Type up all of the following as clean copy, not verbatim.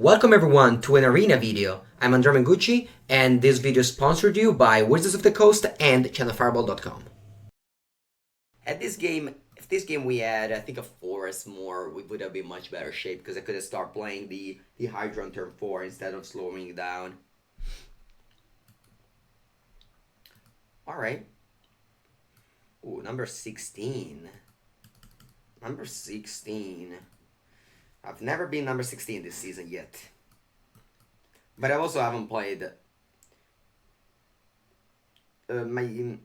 Welcome everyone to an arena video. I'm Andrea Mengucci, and this video is sponsored you by Wizards of the Coast and channelfireball.com. At this game, if this game we had, I think, a forest more, we would have been much better shape because I could have started playing the Hydra on turn 4 instead of slowing it down. Alright. Ooh, number 16. Number 16. I've never been number 16 this season yet. But I also haven't played... I'm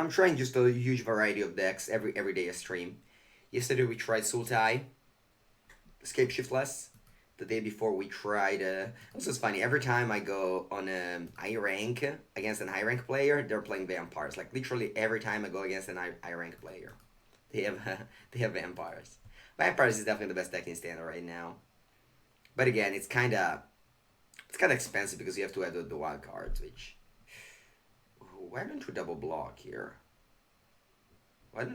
trying just a huge variety of decks every day I stream. Yesterday we tried Sultai, Escape Shiftless. The day before we tried... also it's funny, every time I go on I rank against an I rank player, they're playing vampires. Like literally every time I go against an I rank player, they have vampires. Vampires is definitely the best deck in Standard right now. But again, it's kinda expensive because you have to add the wild cards, which... Why don't we double block here? What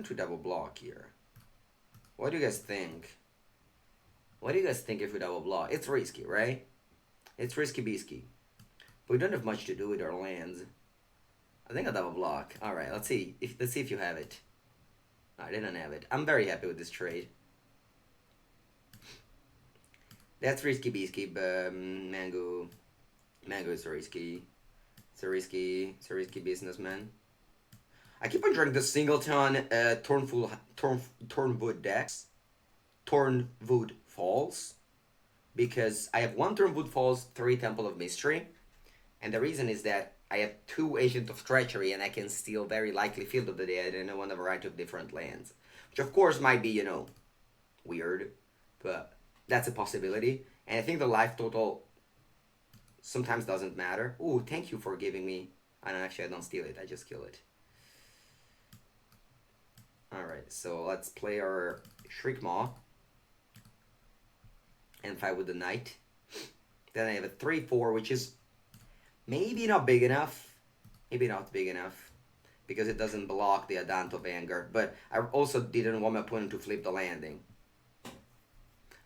do you guys think? What do you guys think if we double block? It's risky, right? It's risky bisky. But we don't have much to do with our lands. I think I'll double block. Alright, let's see if you have it. No, I didn't have it. I'm very happy with this trade. That's risky bisky, but Mango is risky. It's a risky businessman. I keep on drawing the singleton Thornwood decks. Thornwood Falls. Because I have 1 Thornwood Falls, 3 Temple of Mystery. And the reason is that I have 2 Agent of Treachery and I can steal very likely Field of the Dead and I want a variety of different lands. Which of course might be, weird. But that's a possibility. And I think the life total sometimes doesn't matter. Ooh, thank you for giving me... Actually, I don't steal it. I just kill it. Alright, so let's play our Shriekmaw. And fight with the Knight. Then I have a 3-4, which is maybe not big enough. Maybe not big enough. Because it doesn't block the Adant of Anger. But I also didn't want my opponent to flip the landing.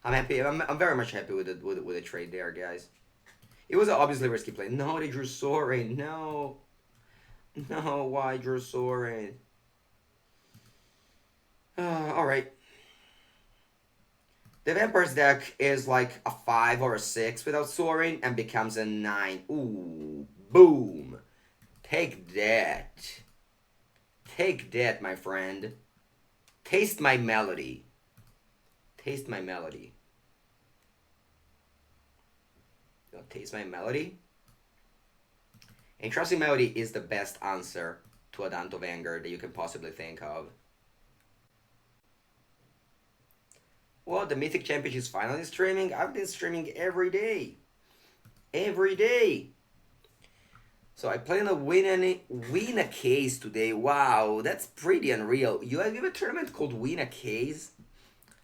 I'm happy. I'm very much happy with the trade there, guys. It was obviously a risky play. No, they drew Sorin. No, why drew Sorin? All right. The Vampires deck is like a 5 or a 6 without Sorin and becomes a 9. Ooh, boom! Take that. Take that, my friend. Taste my melody. Taste my melody. Taste my melody. Entrusting Melody is the best answer to a Dant of Anger that you can possibly think of. Well, the Mythic Championship is finally streaming. I've been streaming every day. Every day. So I plan to win a case today. Wow, that's pretty unreal. You have a tournament called Win a Case?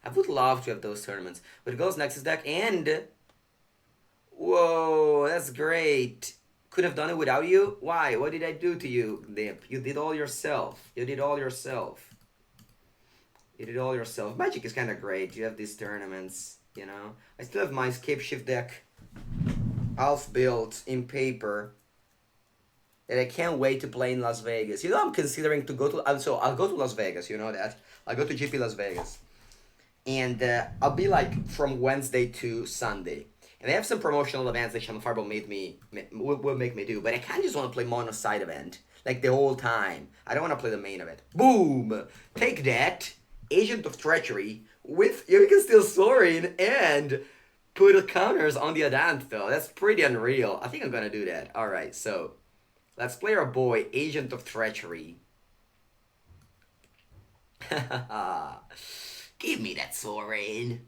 I would love to have those tournaments. But it goes Nexus deck and... Whoa, that's great. Could have done it without you? Why? What did I do to you, Dip? You did all yourself. You did all yourself. Magic is kind of great. You have these tournaments, I still have my Escape Shift deck half built in paper that I can't wait to play in Las Vegas. I'm considering to go to... So I'll go to Las Vegas, you know that. I'll go to GP Las Vegas. And I'll be like from Wednesday to Sunday. And they have some promotional events that Channel Fireball will make me do. But I kind of just want to play mono side event. Like the whole time. I don't want to play the main event. Boom! Take that. Agent of Treachery. With... You can steal Sorin and put counters on the Adant though. That's pretty unreal. I think I'm going to do that. Alright, so... Let's play our boy, Agent of Treachery. Give me that Sorin.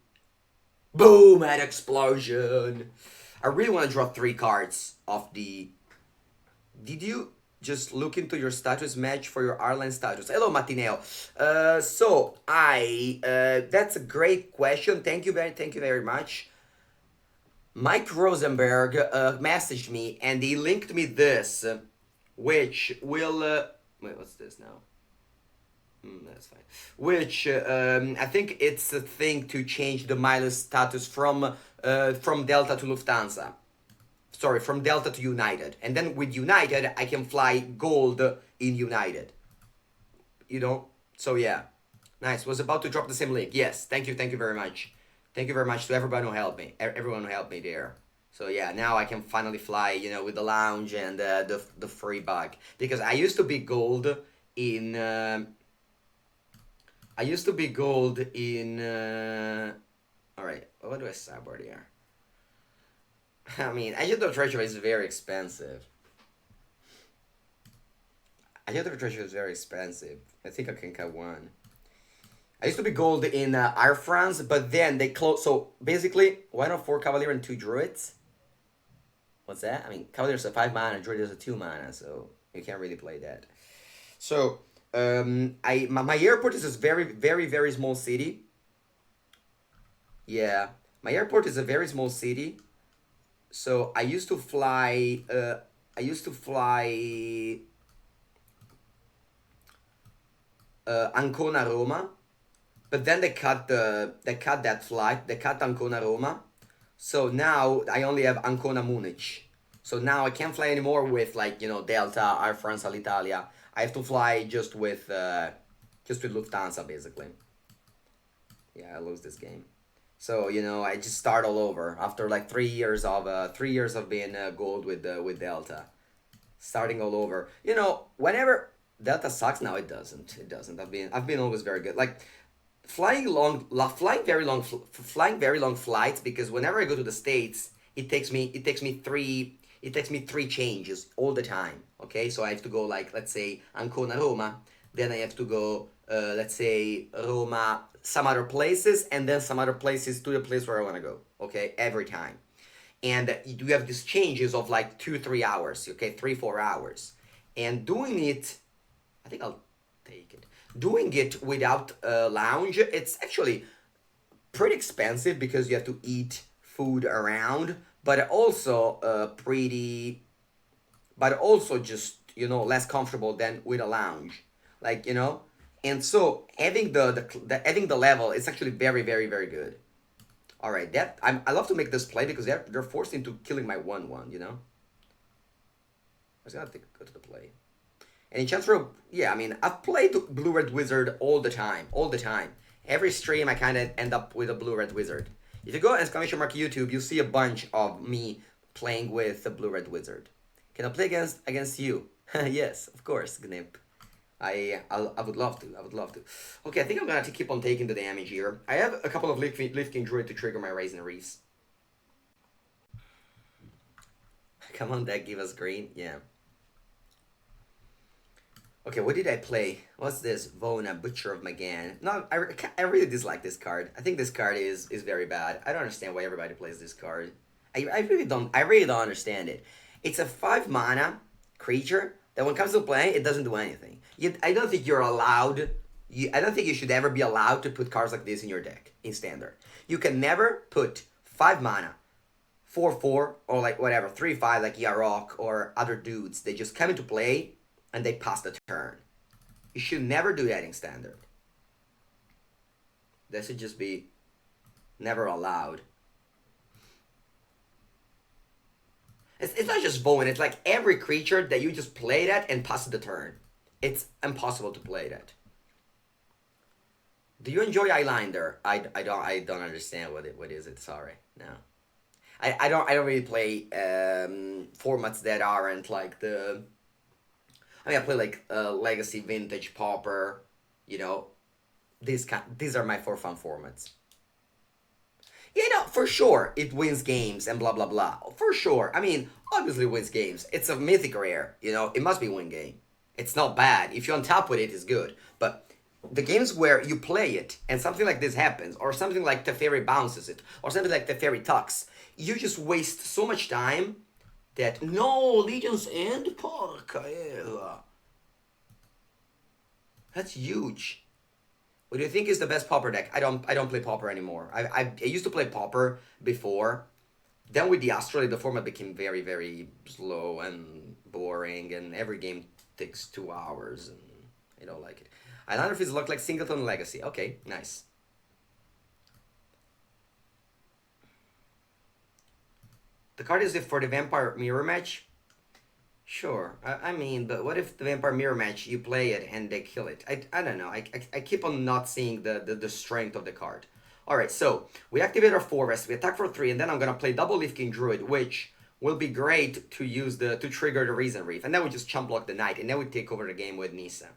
Boom! Head explosion! I really want to draw 3 cards off the... Did you just look into your status match for your Ireland status? Hello, Matineo. That's a great question. Thank you very much. Mike Rosenberg messaged me and he linked me this, which will... wait, what's this now? That's fine. Which I think it's a thing to change the Miles status from from Delta to Lufthansa. Sorry, from Delta to United. And then with United, I can fly gold in United. You know? So yeah. Nice. Was about to drop the same link. Yes. Thank you very much. Thank you very much to everyone who helped me. Everyone who helped me there. So yeah, now I can finally fly, with the lounge and the free bug. Because I used to be gold in I used to be gold in all right, what do I sideboard here? I mean, Agent of Treasure is very expensive. Agent of Treasure is very expensive. I think I can cut one. I used to be gold in Air France, but then they closed. So basically, 104 Cavalier and 2 Druids. What's that? I mean, Cavalier's a 5 mana, Druid is a 2 mana, so you can't really play that. So, my airport is a very small city. Yeah, my airport is a very small city. So I used to fly. I used to fly Ancona Roma, but then they cut that flight. They cut Ancona Roma, so now I only have Ancona Munich. So now I can't fly anymore with Delta, Air France, Alitalia. I have to fly just with Lufthansa basically. Yeah, I lose this game. So I just start all over after like 3 years of being gold with Delta, starting all over. Whenever Delta sucks now, it doesn't. It doesn't. I've been always very good. Like flying very long flights, because whenever I go to the States, it takes me three changes all the time. Okay, so I have to go, like, let's say Ancona Roma, then I have to go let's say Roma, some other places, and then some other places to the place where I want to go. Okay, every time. And you have these changes of like 2-3 hours. Okay, 3-4 hours, and doing it, I think I'll take it. Doing it without a lounge, it's actually pretty expensive because you have to eat food around, but also but also just less comfortable than with a lounge, like and so having the level is actually very good. All right, I love to make this play because they're forced into killing my 1/1. I was gonna go to the play. And in Chancellor, yeah, I mean, I've played Blue Red Wizard all the time. Every stream, I kind of end up with a Blue Red Wizard. If you go exclamation mark YouTube, you'll see a bunch of me playing with the Blue Red Wizard. Can I play against you? Yes, of course, Gnip. I would love to. I would love to. Okay, I think I'm gonna have to keep on taking the damage here. I have a couple of lifting druid to trigger my Raisin Reefs. Come on, deck, give us green. Yeah. Okay, what did I play? What's this? Vona, Butcher of Magan. No, I really dislike this card. I think this card is very bad. I don't understand why everybody plays this card. I really don't understand it. It's a 5 mana creature that when it comes to playing, it doesn't do anything. I don't think you're allowed. I don't think you should ever be allowed to put cards like this in your deck in standard. You can never put 5 mana, 4/4, or like whatever 3/5 like Yarok or other dudes. They just come into play and they pass the turn. You should never do that in standard. That should just be never allowed. It's not just Bowen, it's like every creature that you just play that and pass the turn. It's impossible to play that. Do you enjoy Eyeliner? I don't understand what is it. Sorry, no. I don't really play formats that aren't like the. I mean, I play like Legacy, Vintage, Pauper. These are my for fun formats. For sure, it wins games and blah blah blah. For sure, I mean, obviously it wins games. It's a mythic rare. It must be win game. It's not bad. If you on top with it, it's good. But the games where you play it and something like this happens, or something like Teferi bounces it, or something like Teferi tucks, you just waste so much time that no Legion's End Porcaella. That's huge. What do you think is the best Pauper deck? I don't play Pauper anymore. I used to play Pauper before. Then with the Astrolabe, the format became very slow and boring, and every game takes 2 hours, and I don't like it. Islander Fees look like Singleton Legacy. Okay, nice. The card is for the vampire mirror match. Sure. I mean, but what if the vampire mirror match you play it and they kill it? I don't know. I keep on not seeing the strength of the card. All right, so we activate our forest, we attack for 3, and then I'm gonna play double Leaf King Druid, which will be great to use to trigger the Reason Reef, and then we just chump block the knight, and then we take over the game with Nisa.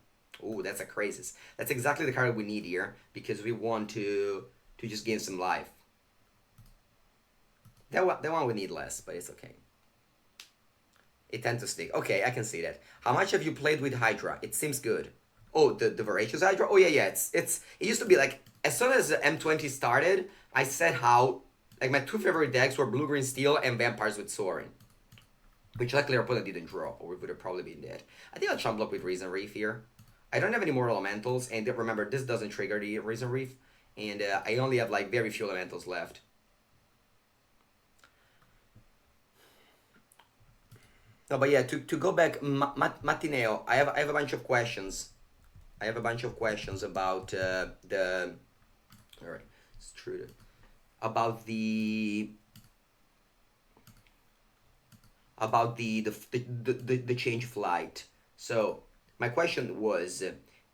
Ooh, that's a crazy. That's exactly the card we need here because we want to just gain some life. That one we need less, but it's okay. It tends to stick. Okay, I can see that. How much have you played with Hydra? It seems good. Oh, the Voracious Hydra? Oh yeah. It used to be like as soon as M20 started, I said how like my two favorite decks were Blue Green Steel and Vampires with Soaring. Which luckily our opponent didn't draw, or we would have probably been dead. I think I'll chump block with Reason Reef here. I don't have any more elementals, and remember this doesn't trigger the Reason Reef, and I only have like very few elementals left. No, but yeah, to go back, Matineo, I have a bunch of questions. I have a bunch of questions about the. All right, it's true. About the change flight. So my question was,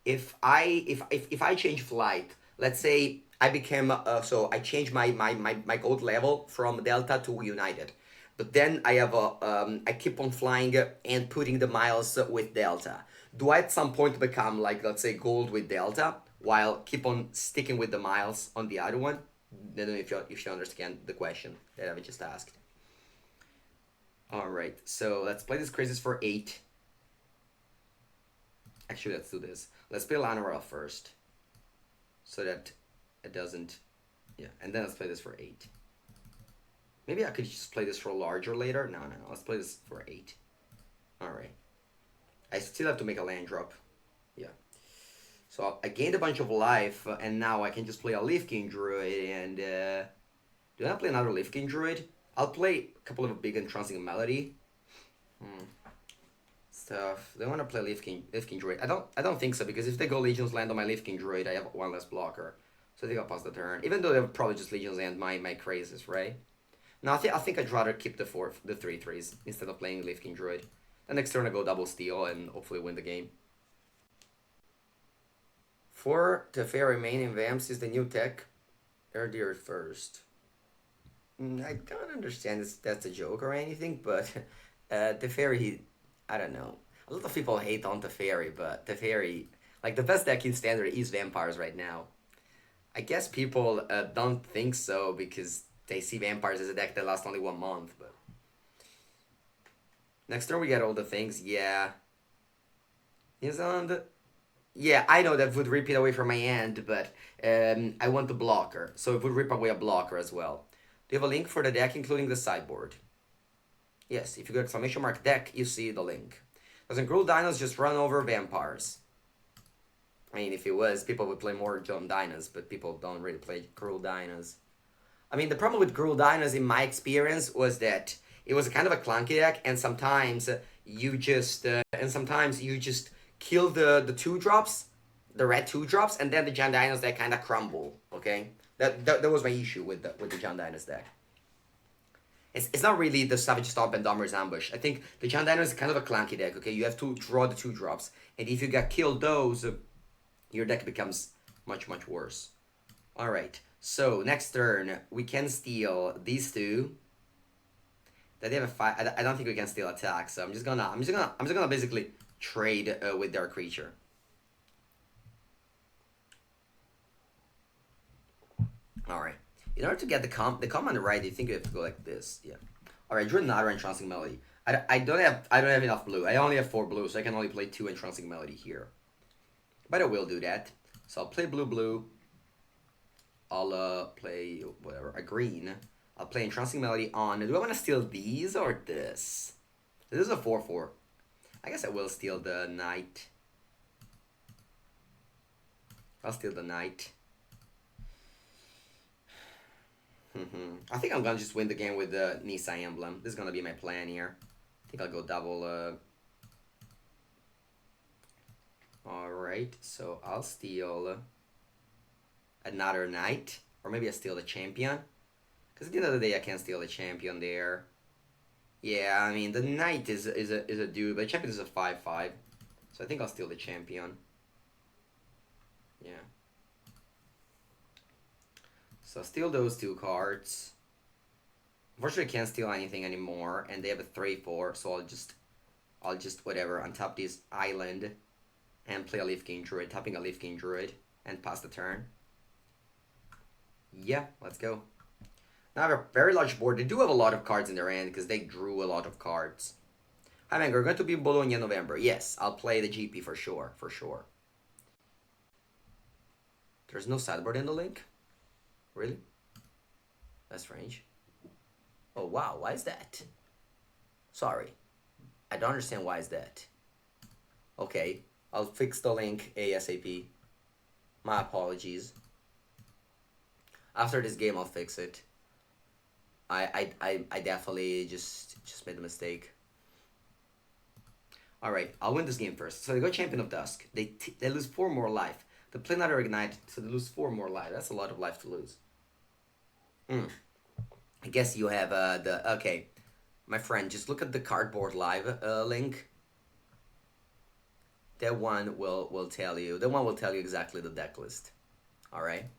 if I change flight, let's say I became so I changed my gold level from Delta to United, but then I keep on flying and putting the miles with Delta. Do I at some point become like let's say gold with Delta while keep on sticking with the miles on the other one? I don't know if you understand the question that I've just asked. All right, so let's play this crazes for 8. Actually, let's do this. Let's play Lanora first, so that it doesn't. Yeah, and then let's play this for 8. Maybe I could just play this for larger later. No. Let's play this for 8. All right. I still have to make a land drop. Yeah. So I gained a bunch of life, and now I can just play a Leaf King Druid, and do I play another Leaf King Druid? I'll play a couple of big entrancing melody. Stuff. Do I want to play Leaf King Druid? I don't think so because if they go Legion's Land on my Leaf King Druid, I have one less blocker. So I think I'll pass the turn. Even though they'll probably just Legion's Land my crazes, right? No, I think I'd rather keep the 3/3s instead of playing Leaf King Druid. The next turn I go double steal and hopefully win the game. For Teferi main in Vamps is the new tech. Earlier first. I don't understand if that's a joke or anything, but Teferi, I don't know. A lot of people hate on Teferi, but Teferi, like the best deck in Standard is Vampires right now. I guess people don't think so because they see Vampires as a deck that lasts only 1 month, but... Next turn we get all the things, yeah. Is on the... Yeah, I know that would rip it away from my hand, but I want the blocker, so it would rip away a blocker as well. Do you have a link for the deck, including the sideboard? Yes, if you go exclamation mark deck, you see the link. Doesn't Cruel Dinos just run over Vampires? I mean, if it was, people would play more John Dinos, but people don't really play Cruel Dinos. I mean, the problem with Cruel Dinos, in my experience, was that it was kind of a clunky deck, and sometimes you just kill the 2-drops, the red 2-drops, and then the John Dinos deck kind of crumble. Okay, that was my issue with the John Dinos deck. It's not really the Savage Stomp and Dominus Ambush. I think the John Dino is kind of a clunky deck, okay? You have to draw the 2-drops. And if you get killed those, your deck becomes much, much worse. Alright, so next turn, we can steal these two. They have a 5. I don't think we can steal attack, so I'm just gonna basically trade with their creature. Alright. In order to get the command right, you think you have to go like this. Yeah. All right, drew another entrancing melody. I don't have enough blue. I only have 4 blue, so I can only play 2 entrancing melody here. But I will do that. So I'll play blue. I'll play whatever a green. I'll play entrancing melody on. Do I want to steal these or this? This is a 4/4. I guess I will steal the knight. I'll steal the knight. I think I'm gonna just win the game with the Nisa emblem. This is gonna be my plan here. I think I'll go double. Alright, so I'll steal another knight. Or maybe I steal the champion. Because at the end of the day, I can't steal the champion there. Yeah, I mean the knight is a dude, but the champion is a 5/5, so I think I'll steal the champion. Yeah. So steal those two cards. Unfortunately, I can't steal anything anymore, and they have a 3/4, so I'll just whatever untap this island and play a Leaf King Druid, tapping a Leaf King Druid, and pass the turn. Yeah, let's go. Now I have a very large board. They do have a lot of cards in their hand because they drew a lot of cards. Hi, Mango. We're going to be in Bologna in November. Yes, I'll play the GP for sure. For sure. There's no sideboard in the link? Really? That's strange. Oh, wow. Why is that? Sorry. I don't understand why is that. Okay. I'll fix the link ASAP. My apologies. After this game, I'll fix it. I definitely just made a mistake. All right, I'll win this game first. So they go Champion of Dusk. They lose 4 more life. They play another Ignite, so they lose 4 more life. That's a lot of life to lose. I guess you have the okay, my friend. Just look at the cardboard live link. That one will tell you. That one will tell you exactly the deck list. All right.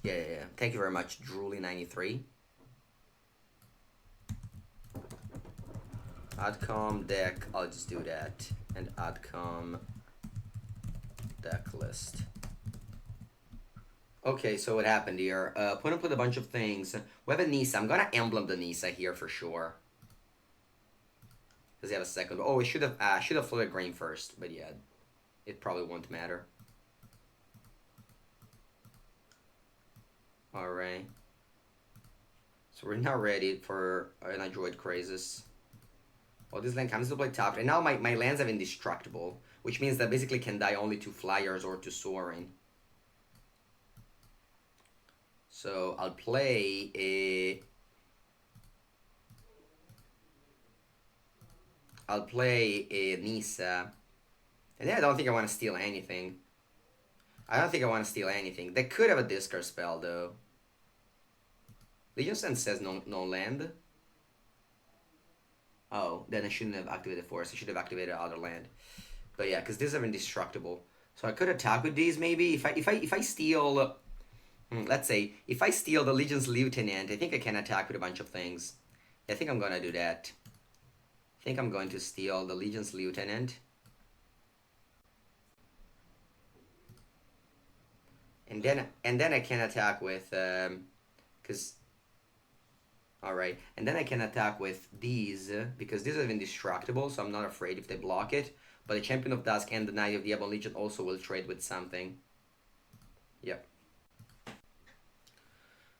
Yeah. Thank you very much, Drooly93. Adcom deck, I'll just do that. And Adcom deck list. Okay, so what happened here? Opponent put a bunch of things. We have a Nisa. I'm gonna emblem the Nisa here for sure. Because they have a second. Oh, we should have floated green first, but yeah, it probably won't matter. Alright. So we're now ready for an Android Crazes. Oh, this land comes to play top. And now my lands have indestructible, which means that basically can die only to flyers or to soaring. So I'll play a... Nisa. And then I don't think I want to steal anything. They could have a discard spell, though. Legion Sense says no land. Oh, then I shouldn't have activated Forest. I should have activated other land. But yeah, because these are indestructible. So I could attack with these maybe. If I steal... let's say, if I steal the Legion's Lieutenant, I think I can attack with a bunch of things. I think I'm gonna do that. I think I'm going to steal the Legion's Lieutenant. And then I can attack with... because... Alright, and then I can attack with these, because these are indestructible, so I'm not afraid if they block it. But the Champion of Dusk and the Knight of the Ebon Legion also will trade with something. Yep.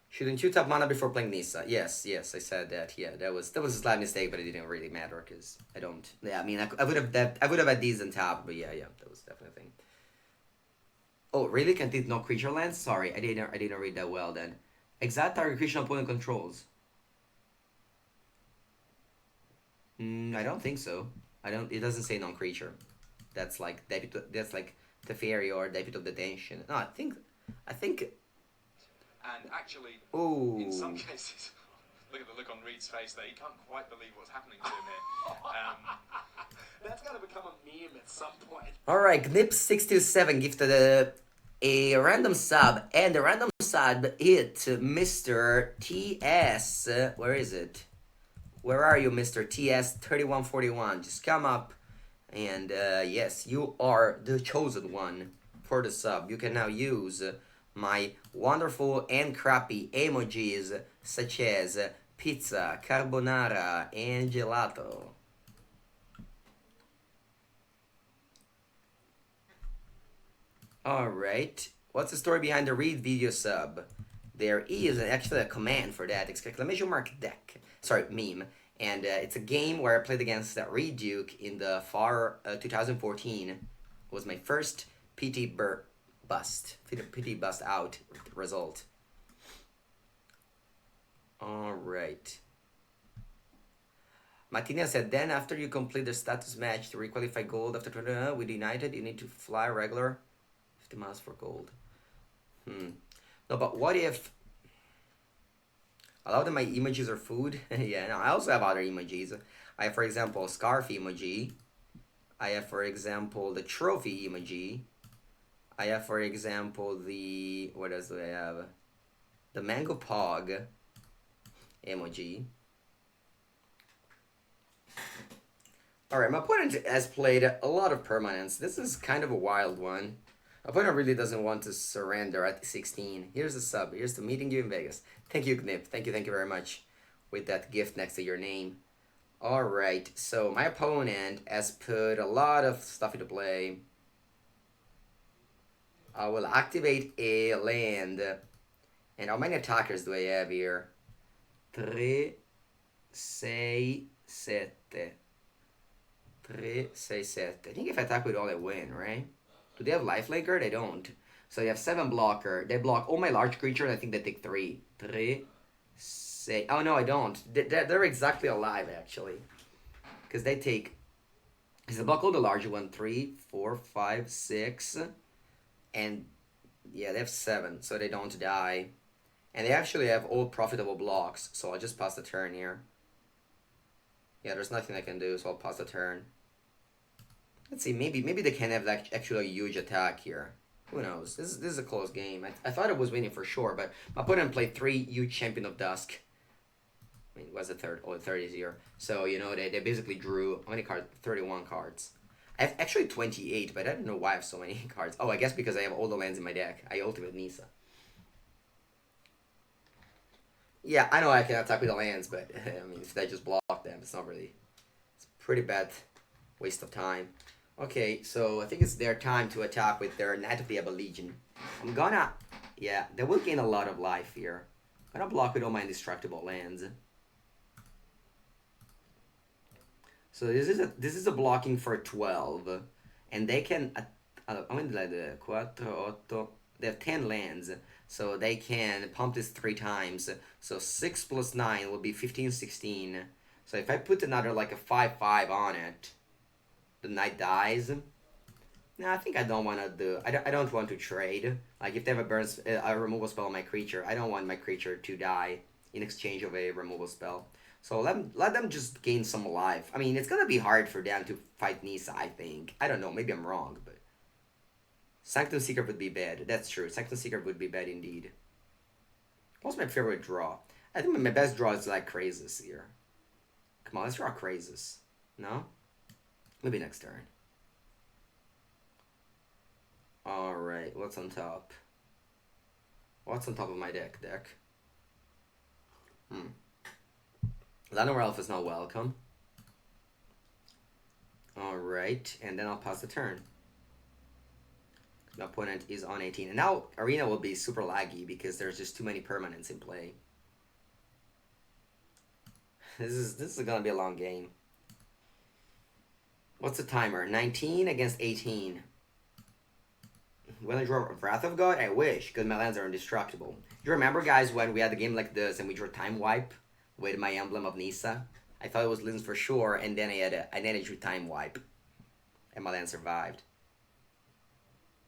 Shouldn't you tap mana before playing Nisa? Yes, I said that. Yeah, that was a slight mistake, but it didn't really matter because I don't. Yeah, I mean, I would have had these on top, but yeah, that was definitely a thing. Oh, really? Can't it no creature lands? Sorry, I didn't read that well then. Exact target creature opponent controls. I don't think so. I don't. It doesn't say non-creature. That's like Deputy. That's like Teferi or Deputy of Detention. No, I think. And actually, Ooh. in some cases, look at the look on Reed's face there. He can't quite believe what's happening to him here. That's going to become a meme at some point. All right, Gnip627 gifted a random sub, and the random sub hit Mr. TS. Where is it? Where are you, Mr. TS3141? Just come up, and yes, you are the chosen one for the sub. You can now use my wonderful and crappy emojis such as pizza, carbonara, and gelato. Alright, what's the story behind the Reed video sub? There is actually a command for that, exclamation mark deck. Sorry, meme. And it's a game where I played against Reed Duke in the far 2014. It was my first PT bust out result. Alright. Martina said, then after you complete the status match to requalify gold after with United, you need to fly regular 50 miles for gold. No, but what if... A lot of my emojis are food. Yeah, no, I also have other emojis. I have, for example, scarf emoji. I have, for example, the trophy emoji. I have, for example, the what else do I have? The mango pog emoji. Alright, my opponent has played a lot of permanents. This is kind of a wild one. My opponent really doesn't want to surrender at 16. Here's the sub. Here's the meeting you in Vegas. Thank you, Knip. Thank you very much. With that gift next to your name. Alright, so my opponent has put a lot of stuff into play. I will activate a land. And how many attackers do I have here? 3, 6, 7. 3, 6, 7. I think if I attack with all, I win, right? Do they have lifelinker? They don't. So you have 7 blocker. They block all my large creatures. I think they take 3. 3, 6. Oh, no, I don't. They're exactly alive, actually. Because they take... Because they block all the larger one. 3, 4, 5, 6. And... Yeah, they have 7. So they don't die. And they actually have all profitable blocks. So I'll just pass the turn here. Yeah, there's nothing I can do, so I'll pass the turn. Let's see, maybe they can have like actually a huge attack here. Who knows? This is a close game. I thought it was winning for sure, but my opponent played 3 huge Champion of Dusk. I mean, what's the third? Oh, the third is here. So, you know, they basically drew, how many cards? 31 cards. I have actually 28, but I don't know why I have so many cards. Oh, I guess because I have all the lands in my deck. I ultimate Nisa. Yeah, I know I can attack with the lands, but I mean, if I just block them, it's not really... It's a pretty bad waste of time. Okay, so I think it's their time to attack with their Knight of the Ebon Legion. I'm gonna... Yeah, they will gain a lot of life here. I'm gonna block with all my indestructible lands. So this is a blocking for 12. And they can... I mean, like the 4, 8... They have 10 lands. So they can pump this 3 times. So 6 plus 9 will be 15, 16. So if I put another like a 5/5 on it, the knight dies. No, I think I don't want to do... I don't want to trade. Like if they have a removal spell on my creature, I don't want my creature to die in exchange of a removal spell. So let them just gain some life. I mean, it's going to be hard for them to fight Nisa, I think. I don't know, maybe I'm wrong, but... Sanctum Seeker would be bad. That's true. Sanctum Seeker would be bad indeed. What's my favorite draw? I think my best draw is like Krasis here. Come on, let's draw Krasis. No? Maybe next turn. Alright, what's on top? What's on top of my deck? Llanowar Elf is not welcome. Alright, and then I'll pass the turn. My opponent is on 18. And now Arena will be super laggy because there's just too many permanents in play. This is gonna be a long game. What's the timer? 19 against 18. When I draw Wrath of God, I wish, because my lands are indestructible. Do you remember, guys, when we had a game like this and we drew Time Wipe with my emblem of Nisa? I thought it was Lins for sure, and then I drew Time Wipe, and my land survived.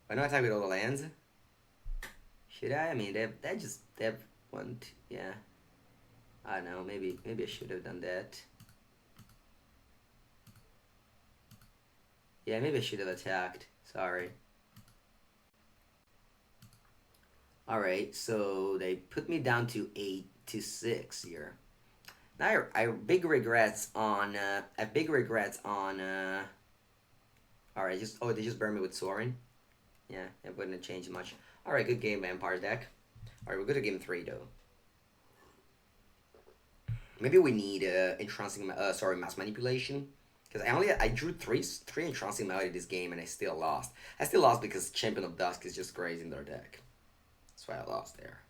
Why don't I attack with all the lands? Should I? I mean, they have one, yeah. I don't know, maybe I should have done that. Yeah, maybe I should have attacked. Sorry. Alright, so they put me down to 8 to 6 here. Now I have big regrets on alright, they just burned me with Sorin. Yeah, it wouldn't have changed much. Alright, good game, Vampire deck. Alright, we're good at game 3 though. Maybe we need mass manipulation. Because I drew three entrancing melody this game and I still lost. I still lost because Champion of Dusk is just grazing their deck. That's why I lost there.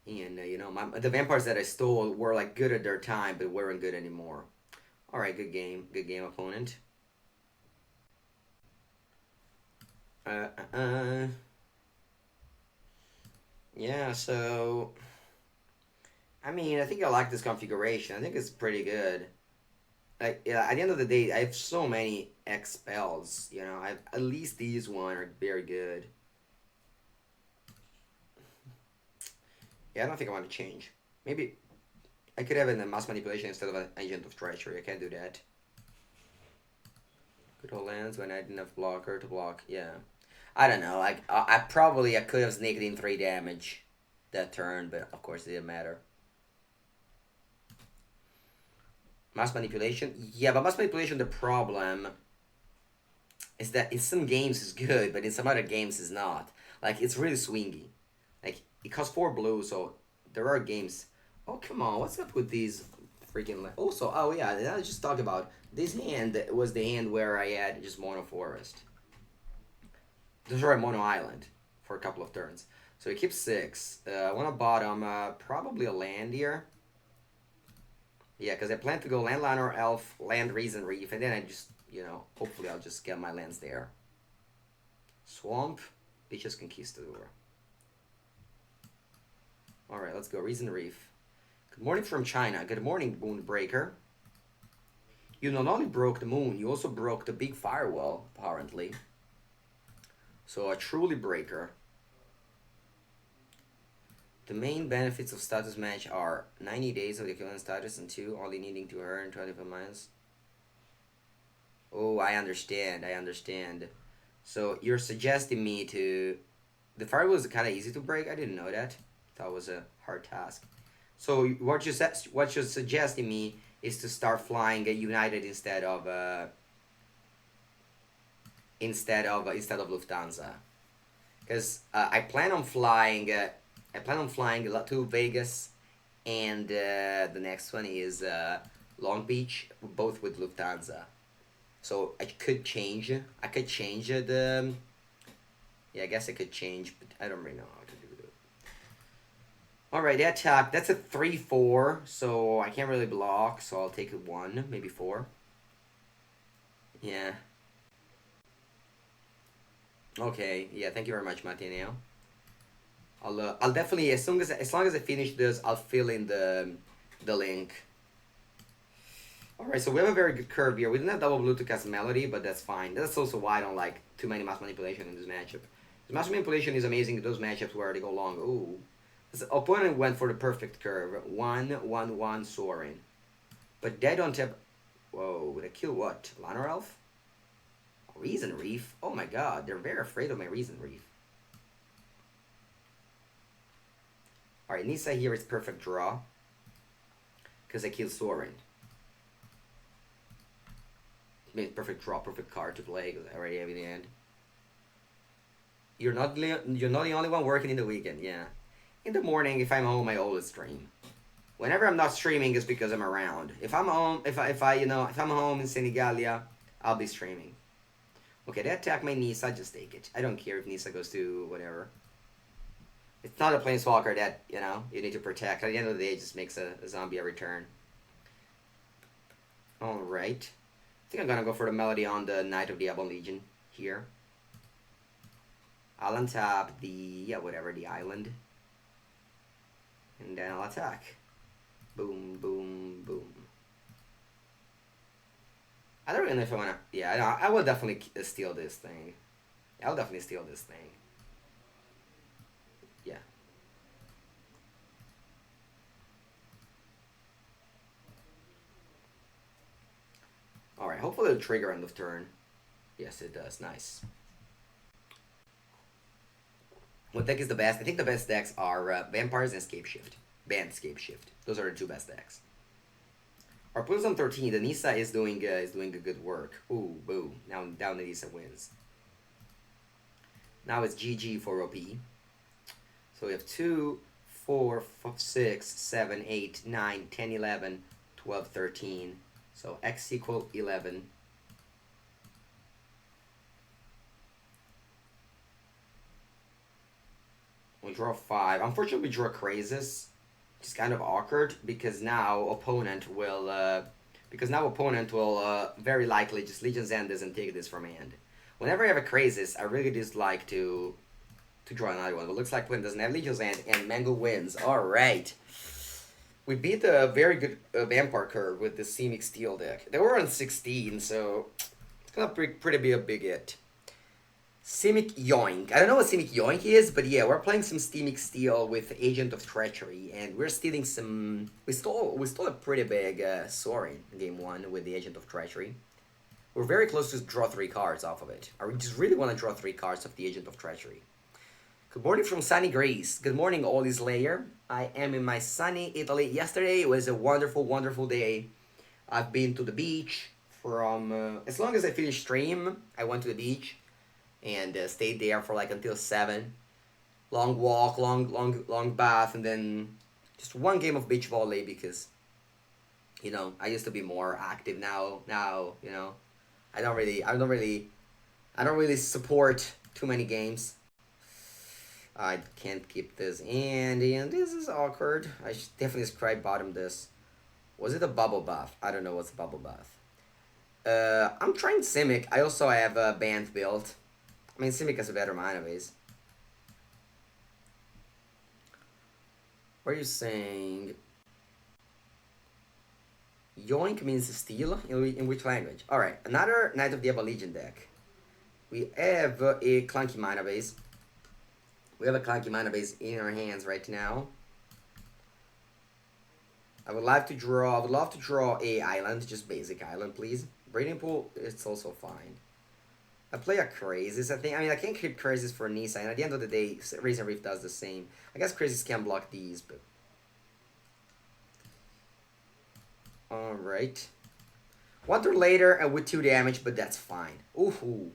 And you know, the vampires that I stole were like good at their time, but weren't good anymore. All right, good game, opponent. Yeah, so I mean, I think I like this configuration. I think it's pretty good. Like, yeah, at the end of the day, I have so many X spells. You know, I have at least these one are very good. Yeah, I don't think I want to change. Maybe I could have it in mass manipulation instead of an agent of treachery. I can't do that. Good old lands when I didn't have blocker to block. Yeah. I don't know. Like I could have sneaked in 3 damage that turn, but of course it didn't matter. Mass manipulation? Yeah, but mass manipulation, the problem is that in some games it's good, but in some other games it's not. Like, it's really swingy. Like, it costs 4 blue, so there are games. Oh, come on, what's up with these freaking. Also, oh yeah, I just talk about this hand was the hand where I had just Mono Forest. Sorry, Mono Island for a couple of turns. So he keeps 6. I want to bottom probably a land here. Yeah, because I plan to go Landliner, Elf, Land, Reason, Reef, and then I just, hopefully I'll just get my lands there. Swamp, Beaches Conquistador. Alright, let's go. Reason, Reef. Good morning from China. Good morning, Moonbreaker. You not only broke the moon, you also broke the big firewall, apparently. So a truly breaker. The main benefits of status match are 90 days of the equivalent status and 2, only needing to earn 25 miles. Oh, I understand. So you're suggesting me to. The firewall is kind of easy to break. I didn't know that. That was a hard task. So what you're suggesting me is to start flying United instead of Lufthansa, because I plan on flying to Vegas, and the next one is Long Beach, both with Lufthansa. So I could change the. Yeah, I guess I could change, but I don't really know how to do that. Alright, that attack. That's a 3/4, so I can't really block, so I'll take a 1, maybe 4. Yeah. Okay, yeah, thank you very much, Martineo. I'll definitely, as long as I finish this, I'll fill in the link. Alright, so we have a very good curve here. We didn't have double blue to cast Melody, but that's fine. That's also why I don't like too many mass manipulation in this matchup. Mass manipulation is amazing in those matchups where they go long. Ooh. The opponent went for the perfect curve. 1/1/1 Soaring. But they don't have. Whoa, would I kill what? Liner Elf? Reason Reef? Oh my god, they're very afraid of my Reason Reef. Alright, Nisa here is perfect draw. Because I killed Soaring. I mean, perfect draw, perfect card to play because I already have it in the end. You're not the only one working in the weekend, yeah. In the morning, if I'm home, I always stream. Whenever I'm not streaming, it's because I'm around. If I'm home, if I'm home in Senegalia, I'll be streaming. Okay, they attack my Nisa, just take it. I don't care if Nisa goes to whatever. It's not a planeswalker that, you need to protect. At the end of the day, it just makes a zombie every turn. Alright. I think I'm gonna go for the Melody on the Knight of the Ebon Legion here. I'll untap the island. And then I'll attack. Boom, boom, boom. I don't really know if I wanna. Yeah, I will definitely steal this thing. I'll definitely steal this thing. Yeah. Alright, hopefully it'll trigger end of turn. Yes, it does. Nice. What deck is the best? I think the best decks are Vampires and Scapeshift. Band Scapeshift. Those are the 2 best decks. Our opponent's on 13. The Nisa is doing a good work. Ooh, boo. Now the Nisa wins. Now it's GG for OP. So we have 2, 4, 5, 6, 7, 8, 9, 10, 11, 12, 13. So X equal 11. We draw 5. Unfortunately, we draw Crazes. It's kind of awkward because now opponent will very likely just Legion's End this and take this from hand. Whenever I have a Crazes, I really dislike to draw another one. But it looks like Flynn doesn't have Legion's End and Mango wins. Alright. We beat a very good Vampire curve with the Simic Steel deck. They were on 16, so it's gonna pretty be a big hit. Simic Yoink. I don't know what Simic Yoink is, but yeah, we're playing some Steamic Steel with Agent of Treachery, and we're stealing some. We stole a pretty big Soaring in game one with the Agent of Treachery. We're very close to draw 3 cards off of it. I just really want to draw 3 cards of the Agent of Treachery. Good morning from sunny Greece. Good morning, Oli Slayer. I am in my sunny Italy. Yesterday was a wonderful, wonderful day. I've been to the beach from as long as I finished stream. I went to the beach and stayed there for like until 7. Long walk, long bath, and then just one game of beach volley because I used to be more active now. Now I don't really support too many games. I can't keep this and this is awkward. I should definitely describe bottom this. Was it a bubble bath? I don't know what's a bubble bath. I'm trying Simic. I also have a band built. I mean, Simic has a better mana base. What are you saying? Yoink means steal? In which language? Alright, another Knight of the Ebon Legion deck. We have a clunky mana base. We have a clunky mana base in our hands right now. I would love to draw a island, just basic island, please. Breeding Pool, it's also fine. I play a Crazes, I think. I mean, I can't keep Crazes for Nisa, and at the end of the day, Raisin Reef does the same. I guess Crazes can block these, but... Alright. 1 turn later, and with 2 damage, but that's fine. Ooh.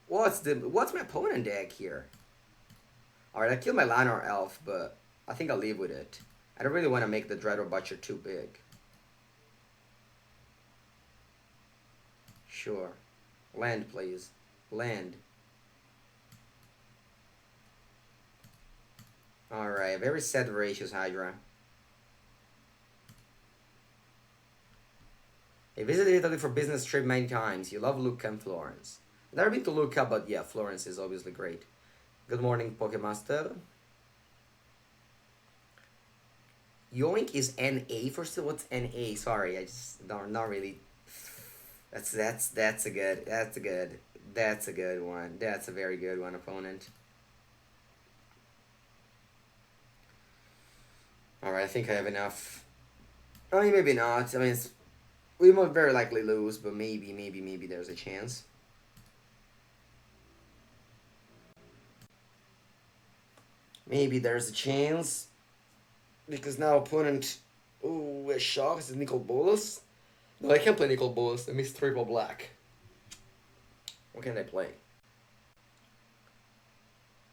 What's my opponent deck here? Alright, I killed my Llanowar Elf, but I think I'll leave with it. I don't really want to make the Dreador Butcher too big. Sure. Land, please. Land. Alright, very sad ratios, Hydra. I visited Italy for business trip many times. You love Lucca and Florence. I've never been to Lucca, but yeah, Florence is obviously great. Good morning, Pokemaster. Yoink is NA for still. What's NA? Sorry, I just not really. That's a good one. That's a very good one, opponent. Alright, I think I have enough. I mean, maybe not. I mean, we might very likely lose, but maybe there's a chance. Maybe there's a chance. Because now opponent... Ooh, a shock. Is it Nicol Bolas? No, I can't play Nicol Bolas. I missed triple black. What can I play?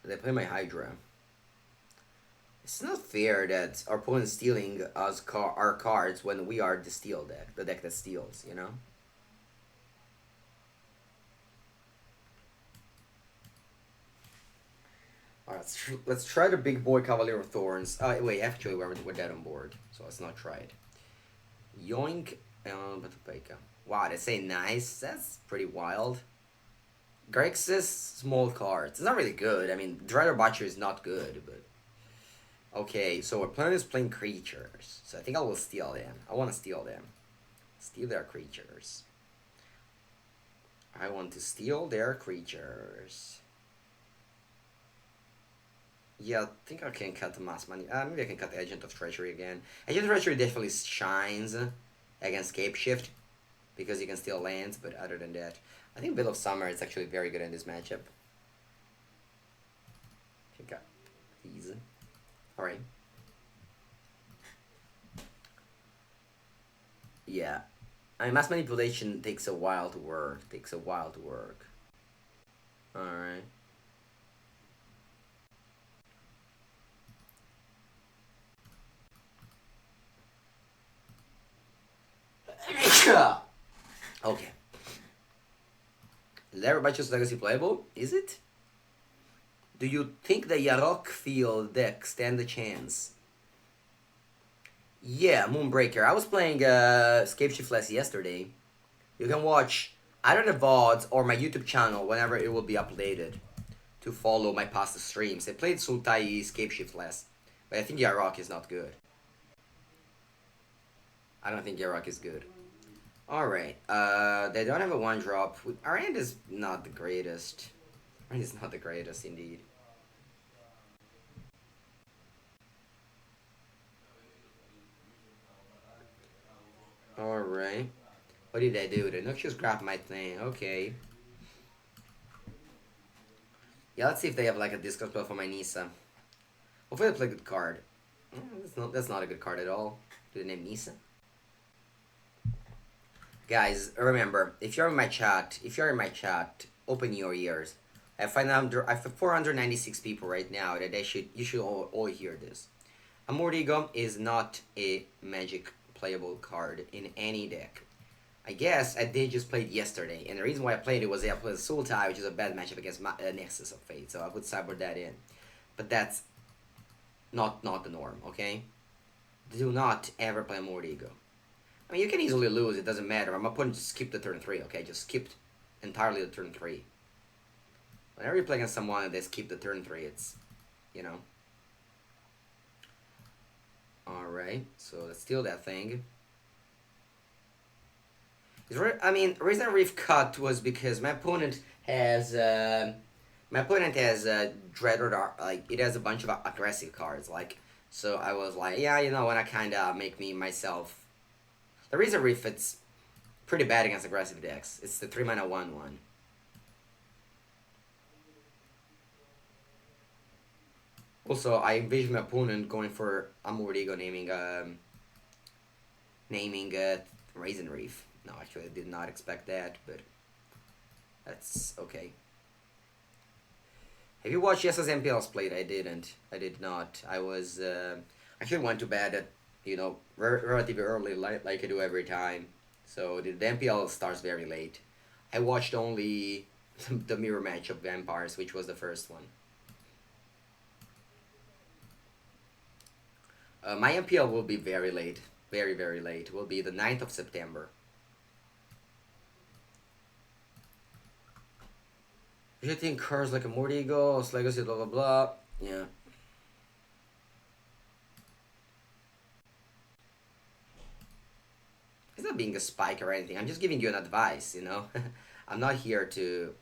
Did I play my Hydra? It's not fair that our opponent's stealing us our cards when we are the steal deck. The deck that steals, you know? Alright, let's try the big boy Cavalier of Thorns. Wait, actually we're dead on board, so let's not try it. Yoink, Batupeka. Wow, they say nice. That's pretty wild. Grixis, small cards. It's not really good. I mean, Dreador Butcher is not good, but... Okay, so our opponent is playing creatures. So I think I will steal them. I want to steal them. Steal their creatures. I want to steal their creatures. Yeah, I think I can cut the mass money. Maybe I can cut the Agent of Treachery again. Agent of Treachery definitely shines against Cape Shift because you can steal lands, but other than that, I think Bill of Summer is actually very good in this matchup. Pick up these. Alright. Yeah. I mean, mass manipulation takes a while to work. Alright. Okay. Larry Batch's Legacy playable? Is it? Do you think the Yarok field deck stand a chance? Yeah, Moonbreaker. I was playing Scape Shiftless yesterday. You can watch either the VODs or my YouTube channel whenever it will be updated to follow my past streams. I played Sultai Scape Shiftless, but I think Yarok is not good. I don't think Yarok is good. Alright, they don't have a 1-drop. Our hand is not the greatest. He's not the greatest indeed. Alright. What did I do? The Noxious grab my thing. Okay. Yeah, let's see if they have like a discount spell for my Nisa. Hopefully they play a good card. That's not a good card at all. Do they name Nisa? Guys, remember, if you're in my chat, open your ears. I have 496 people right now that you should all hear this. Amortigo is not a magic playable card in any deck. I guess I did just play it yesterday, and the reason why I played it was I played Sultai, which is a bad matchup against Nexus of Fate, so I would cyber that in. But that's not the norm, okay? Do not ever play Mordigo. I mean, you can easily lose, it doesn't matter. I'm opponent just skip the turn 3, okay? Just skip entirely the turn 3. Whenever you play against someone and they skip the turn 3, it's, you know. Alright, so let's steal that thing. I mean, the reason Reef cut was because my opponent has Dreaded, like, it has a bunch of aggressive cards, like, so I was like, yeah, you know, when I kinda make me myself. The reason Reef, it's pretty bad against aggressive decks. It's the 3 mana 1/1. Also, I envision my opponent going for Amortigo naming Raisin Reef. No, actually, I did not expect that, but that's okay. Have you watched Yes's MPL's played? I didn't. I did not. I was actually went to bed at relatively early, like I do every time. So the MPL starts very late. I watched only the mirror match of Vampires, which was the first one. My MPL will be very late. Very, very late. It will be the 9th of September. You think curse like a Mordigo, Legacy, blah blah blah. Yeah. It's not being a spike or anything. I'm just giving you an advice, you know? I'm not here to...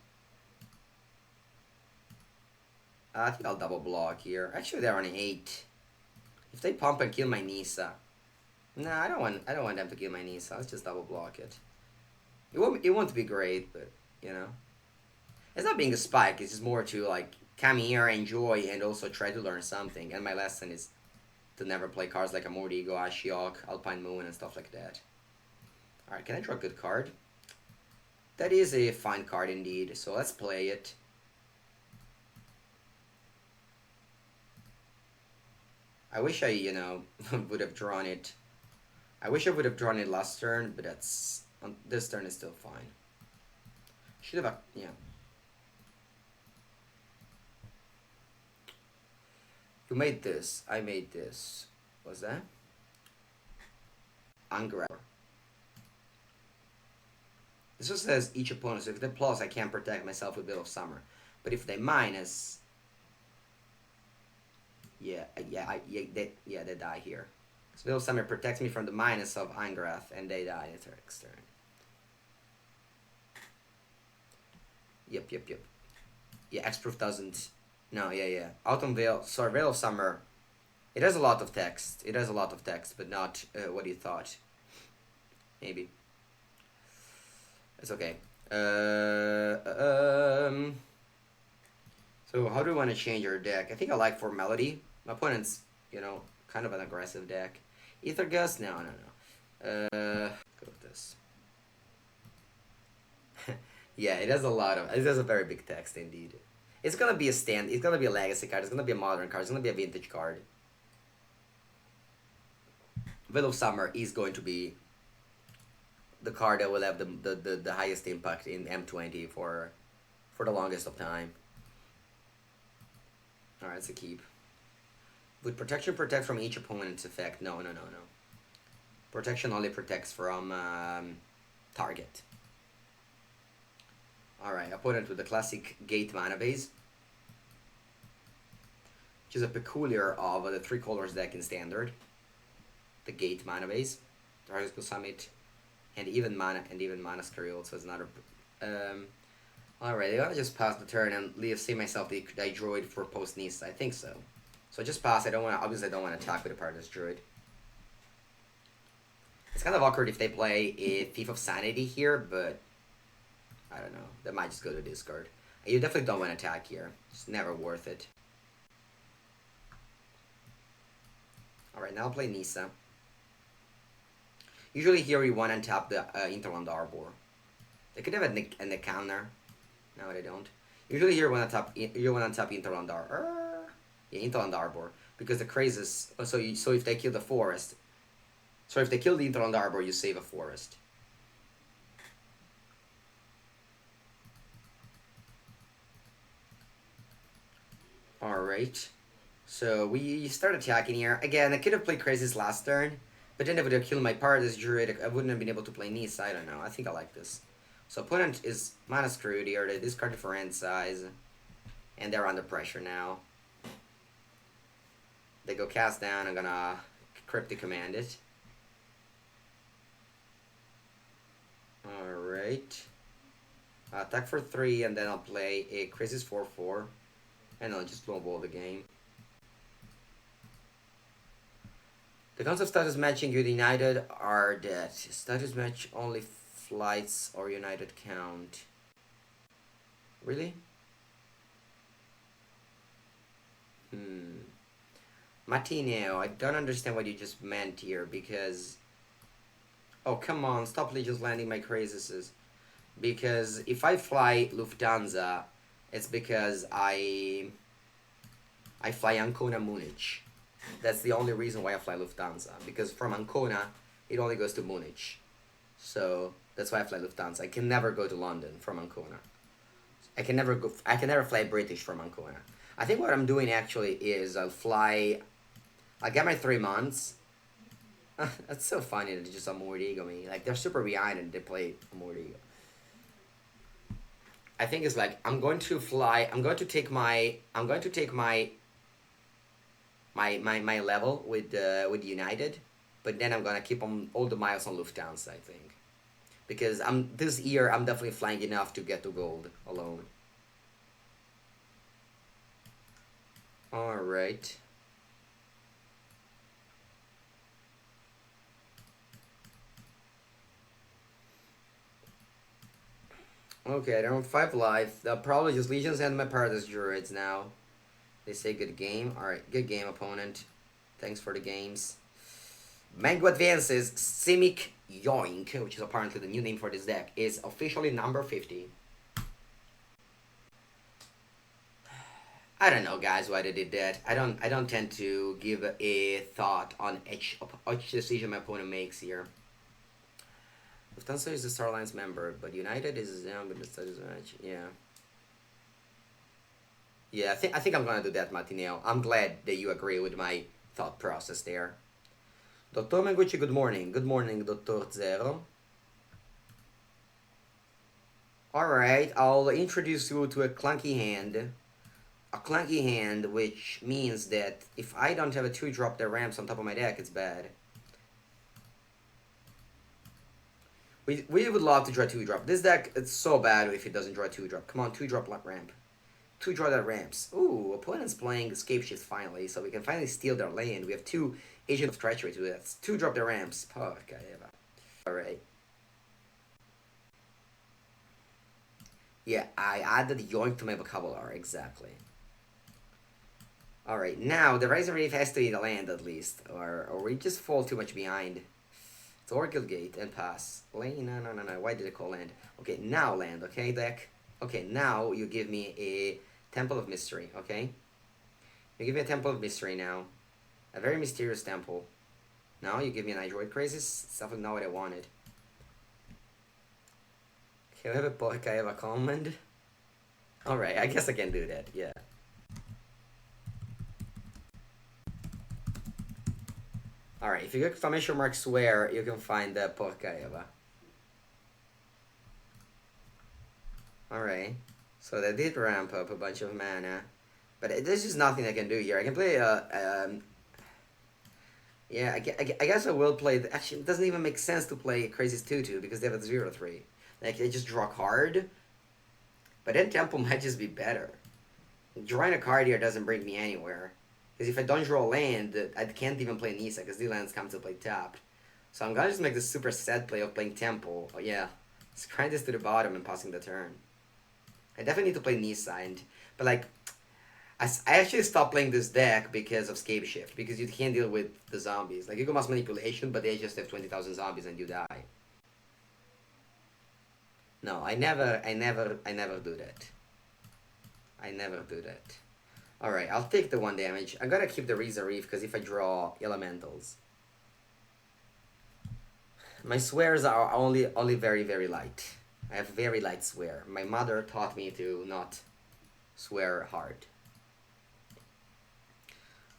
I think I'll double block here. Actually, they're on 8. If they pump and kill my Nisa... Nah, I don't want them to kill my Nisa. Let's just double block it. It won't be great, but, you know. It's not being a spike. It's just more to, like, come here, enjoy, and also try to learn something. And my lesson is to never play cards like Amortigo, Ashiok, Alpine Moon, and stuff like that. Alright, can I draw a good card? That is a fine card indeed, so let's play it. I wish I, you know, would have drawn it. I wish I would have drawn it last turn, but that's... this turn is still fine. Should have... yeah. You made this. I made this. What's that? Andrea. This just says each opponent. So if they plus, I can't protect myself with Bill of Summer. But if they minus... yeah, they die here. So Bill of Summer protects me from the minus of Angrath, and they die at their next turn. Yep. Yeah, X-Proof doesn't... no, yeah. Autumn Veil... sorry, Veil of Summer... it has a lot of text. But not what you thought. Maybe. It's okay. So how do we want to change our deck? I think I like for Melody. My opponent's, you know, kind of an aggressive deck. Ether Gust? No. Go with this. Yeah, it has a very big text indeed. It's gonna be it's gonna be a legacy card, it's gonna be a modern card, it's gonna be a vintage card. Veil of Summer is going to be the card that will have the highest impact in M20 for the longest of time. Alright, it's a keep. Would protection protect from each opponent's effect? No. Protection only protects from target. Alright, opponent with the classic Gate mana base, which is a peculiar of the 3 colors deck in Standard. The Gate mana base, Dragon's Summit, and even mana Scariol, so it's another Alright, I gotta just pass the turn and save myself the droid for post Nisa. I think so. So just pass. I don't want to. Obviously, I don't want to attack with a part of this droid. It's kind of awkward if they play a Thief of Sanity here, but I don't know. That might just go to discard. You definitely don't want to attack here. It's never worth it. Alright, now I'll play Nisa. Usually here you want to untap the Interland Arbor. They could have a counter. No, they don't. Usually here you want to tap Interland Arbor. Yeah, Interland Arbor. Because the crazes. So if they kill the forest. So if they kill the Interland Arbor, you save a forest. Alright. So we start attacking here. Again, I could have played Crazes last turn. But then they would have killed my part as Druid. I wouldn't have been able to play Nisa. I don't know. I think I like this. So opponent is mana screwed here. They discard for end size. And they're under pressure now. They go cast down. I'm gonna Cryptic Command it. Alright. Attack for 3, and then I'll play a Crisis 4/4. And I'll just lowball the game. The concept status matching with United are that status match only flights or United count. Really? Matineo, I don't understand what you just meant here because... Oh, come on, stop just landing my crazes. Because if I fly Lufthansa, it's because I fly Ancona Munich. That's the only reason why I fly Lufthansa. Because from Ancona, it only goes to Munich. So that's why I fly Lufthansa. I can never go to London from Ancona. I can never fly British from Ancona. I think what I'm doing actually is I'll get my 3 months. That's so funny that they just Amortigo me. Like they're super behind and they play Amortigo. I think it's like I'm going to take my level with United, but then I'm gonna keep on all the miles on Lufthansa, I think. Because this year I'm definitely flying enough to get to gold alone. Alright. Okay, they're on 5 life. They'll probably just Legions and my Paradise Druids now. They say good game. Alright, good game, opponent. Thanks for the games. Mango advances. Simic Yoink, which is apparently the new name for this deck, is officially number 50. I don't know, guys, why they did that. I don't tend to give a thought on each decision my opponent makes here. Lufthansa is a Star Alliance member, but United is with the status match. Yeah. Yeah, I think I'm gonna do that, Matineo. I'm glad that you agree with my thought process there. Dr. Mengucci, good morning. Good morning, Dr. Zero. Alright, I'll introduce you to a clunky hand. A clunky hand, which means that if I don't have a 2-drop that ramps on top of my deck, it's bad. We would love to draw 2-drop. This deck, it's so bad if it doesn't draw 2-drop. Come on, 2-drop ramp. 2-draw that ramps. Ooh, opponent's playing Escape Shift finally, so we can finally steal their land. We have 2 Agent of Treachery to that. 2-drop the ramps. Oh, alright. Yeah, I added Yoink to my vocabulary, exactly. Alright, now the Razor Reef has to eat a land at least, or we just fall too much behind. It's Oracle Gate and pass. Lane, no. Why did I call land? Okay, now land, okay, deck? Okay, now you give me a Temple of Mystery, okay? You give me a Temple of Mystery now. A very mysterious temple. Now you give me an Android Crazes. It's definitely not what I wanted. Okay, we have a book, I have a command. Alright, I guess I can do that, yeah. Alright, if you go to Formation Mark Swear, you can find the Porcaeva. Alright, so they did ramp up a bunch of mana. But there's just nothing I can do here. I can play yeah, I guess I will play... Actually, it doesn't even make sense to play Crazy's 2-2 because they have a 0-3. Like, they just draw card. But then temple might just be better. Drawing a card here doesn't bring me anywhere. Because if I don't draw a land, I can't even play Nisa, because these lands come to play tapped. So I'm gonna just make this super sad play of playing Temple. Oh yeah, let's grind this to the bottom and passing the turn. I definitely need to play Nisa, but like, I actually stopped playing this deck because of Scape Shift, because you can't deal with the zombies. Like, you go mass manipulation, but they just have 20,000 zombies and you die. No, I never do that. I never do that. Alright, I'll take the 1 damage. I'm gonna keep the Reza Reef, because if I draw Elementals. My swears are only very, very light. I have very light swear. My mother taught me to not swear hard.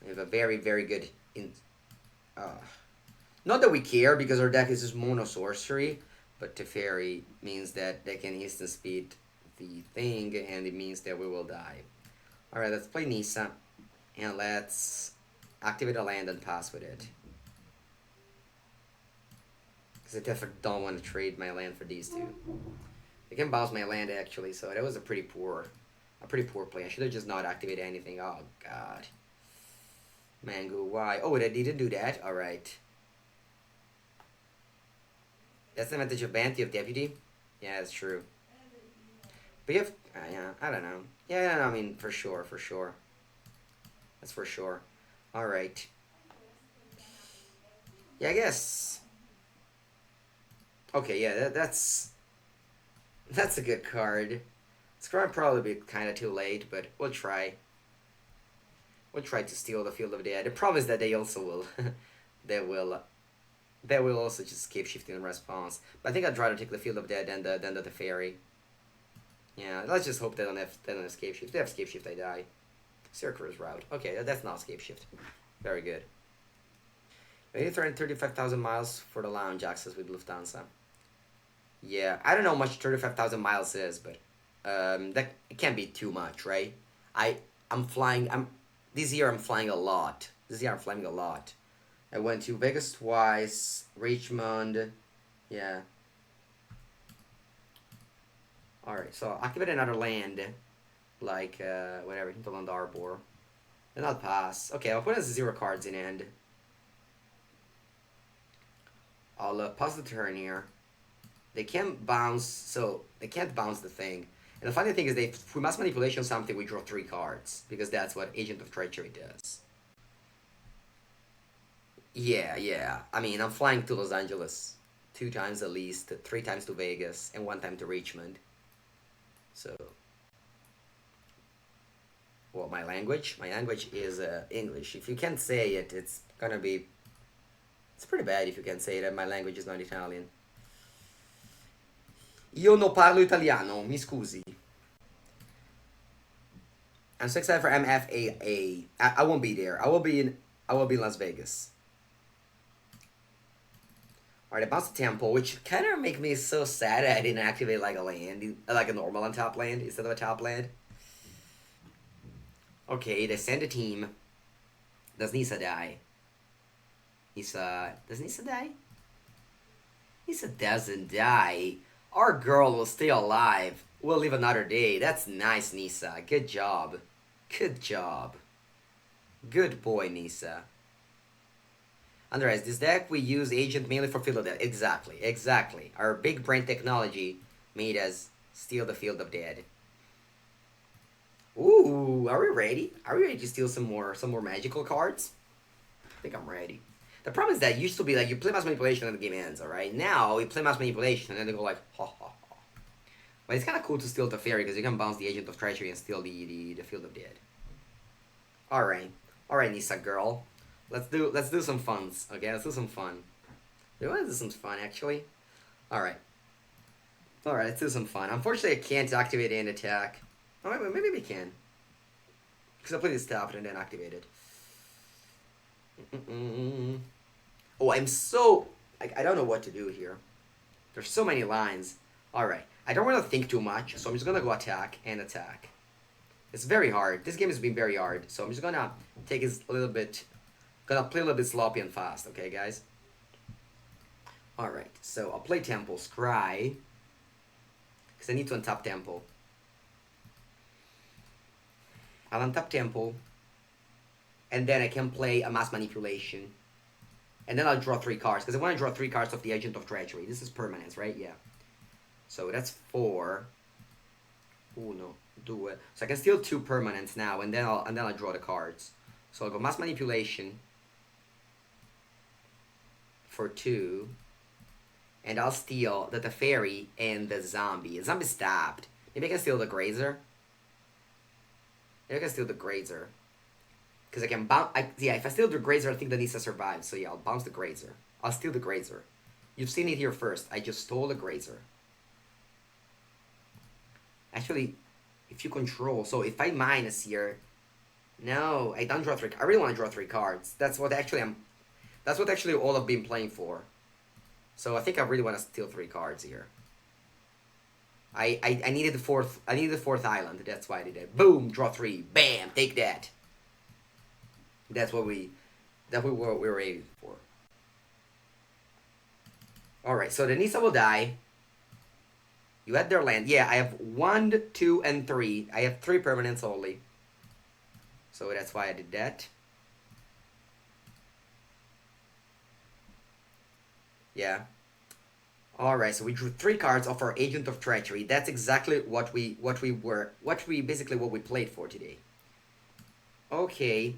I have a very, very good... not that we care, because our deck is just mono sorcery, but Teferi means that they can instant speed the thing, and it means that we will die. Alright, let's play Nisa, and let's activate a land and pass with it. Because I definitely don't want to trade my land for these two. They can bounce my land, actually, so that was a pretty poor play. I should have just not activated anything. Oh, God. Mango, why? Oh, they didn't do that? Alright. That's the advantage of Banty of Deputy? Yeah, that's true. But you have... yeah, I don't know. Yeah, no, I mean, for sure. That's for sure. Alright. Yeah, I guess... Okay, yeah, that's a good card. It's gonna probably be kind of too late, but we'll try. We'll try to steal the Field of Dead. The problem is that they also will... they will also just keep shifting in response. But I think I'd rather take the Field of Dead than the Fairy. Yeah, let's just hope they don't have escape shift. If they have escape shift, I die. Circular's route. Okay, that's not escape shift. Very good. We need to turn 35,000 miles for the lounge access with Lufthansa. Yeah, I don't know how much 35,000 miles is, but that it can't be too much, right? This year I'm flying a lot. I went to Vegas twice, Richmond, yeah. Alright, so activate another land, like, whatever, Hinterland Arbor. Then I'll pass. Okay, I'll put as 0 cards in hand. I'll pass the turn here. They can't bounce, so they can't bounce the thing. And the funny thing is, if we mass manipulation something, we draw 3 cards, because that's what Agent of Treachery does. Yeah. I mean, I'm flying to Los Angeles 2 times at least, 3 times to Vegas, and 1 time to Richmond. So, well, my language is English. If you can't say it, it's gonna be... It's pretty bad if you can't say that my language is not Italian. Io non parlo italiano, mi scusi. I'm so excited for MFAA. I won't be there. I will be in Las Vegas. Alright, I bounced the Temple, which kind of make me so sad I didn't activate like a land, like a normal on top land instead of a top land. Okay, they send a team. Does Nisa die? Does Nisa die? Nisa doesn't die. Our girl will stay alive. We'll live another day. That's nice, Nisa. Good job. Good boy, Nisa. Andrea, this deck we use Agent mainly for Field of Dead. Exactly. Our big brain technology made us steal the Field of Dead. Ooh, are we ready? Are we ready to steal some more magical cards? I think I'm ready. The problem is that it used to be like you play mass manipulation and the game ends, alright? Now you play mass manipulation and then they go like ha ha ha. But it's kinda cool to steal the Fairy because you can bounce the Agent of Treachery and steal the Field of Dead. Alright, Nisa girl. Let's do some funs, okay? Let's do some fun. We want to do some fun, actually. Alright, let's do some fun. Unfortunately, I can't activate and attack. Oh, wait, maybe we can. Because I'll play this top and then activate it. Oh, I'm so... I don't know what to do here. There's so many lines. Alright, I don't want to think too much, so I'm just going to go attack and attack. It's very hard. This game has been very hard, so I'm just going to take it a little bit... Gonna play a little bit sloppy and fast, okay, guys? Alright, so I'll play Temple, Scry. Because I need to untap Temple. I'll untap Temple, and then I can play a Mass Manipulation. And then I'll draw 3 cards, because I want to draw 3 cards of the Agent of Treachery. This is permanence, right? Yeah. So that's 4. Oh no, do it. So I can steal 2 permanents now, and then I'll draw the cards. So I'll go Mass Manipulation for 2. And I'll steal the Teferi and the Zombie. The Zombie stabbed. Maybe I can steal the Grazer. Maybe I can steal the Grazer. Because I can bounce... Yeah, if I steal the Grazer, I think the Nissa survives. So yeah, I'll bounce the Grazer. I'll steal the Grazer. You've seen it here first. I just stole the Grazer. Actually, if you control... So if I minus here... No, I don't draw 3... I really want to draw 3 cards. That's what actually That's what actually all I've been playing for. So I think I really want to steal 3 cards here. I needed the fourth island. That's why I did it. Boom, draw 3. Bam, take that. That's what we were aiming for. Alright, so the Nissa will die. You had their land. Yeah, I have 1, 2, and 3. I have 3 permanents only. So that's why I did that. Yeah. Alright, so we drew 3 cards of our Agent of Treachery. That's exactly what we played for today. Okay.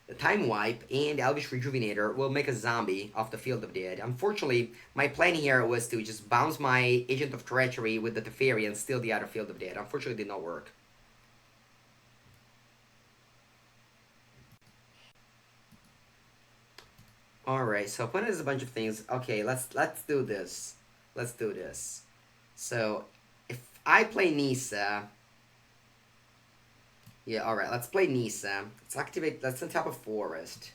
The Time Wipe and Elvish Rejuvenator will make a zombie off the Field of Dead. Unfortunately, my plan here was to just bounce my Agent of Treachery with the Teferi and steal the other Field of Dead. Unfortunately, it did not work. Alright, so opponent is a bunch of things. Okay, let's do this. Let's do this. So, if I play Nissa... Yeah, alright, let's play Nissa. Let's untap a Forest.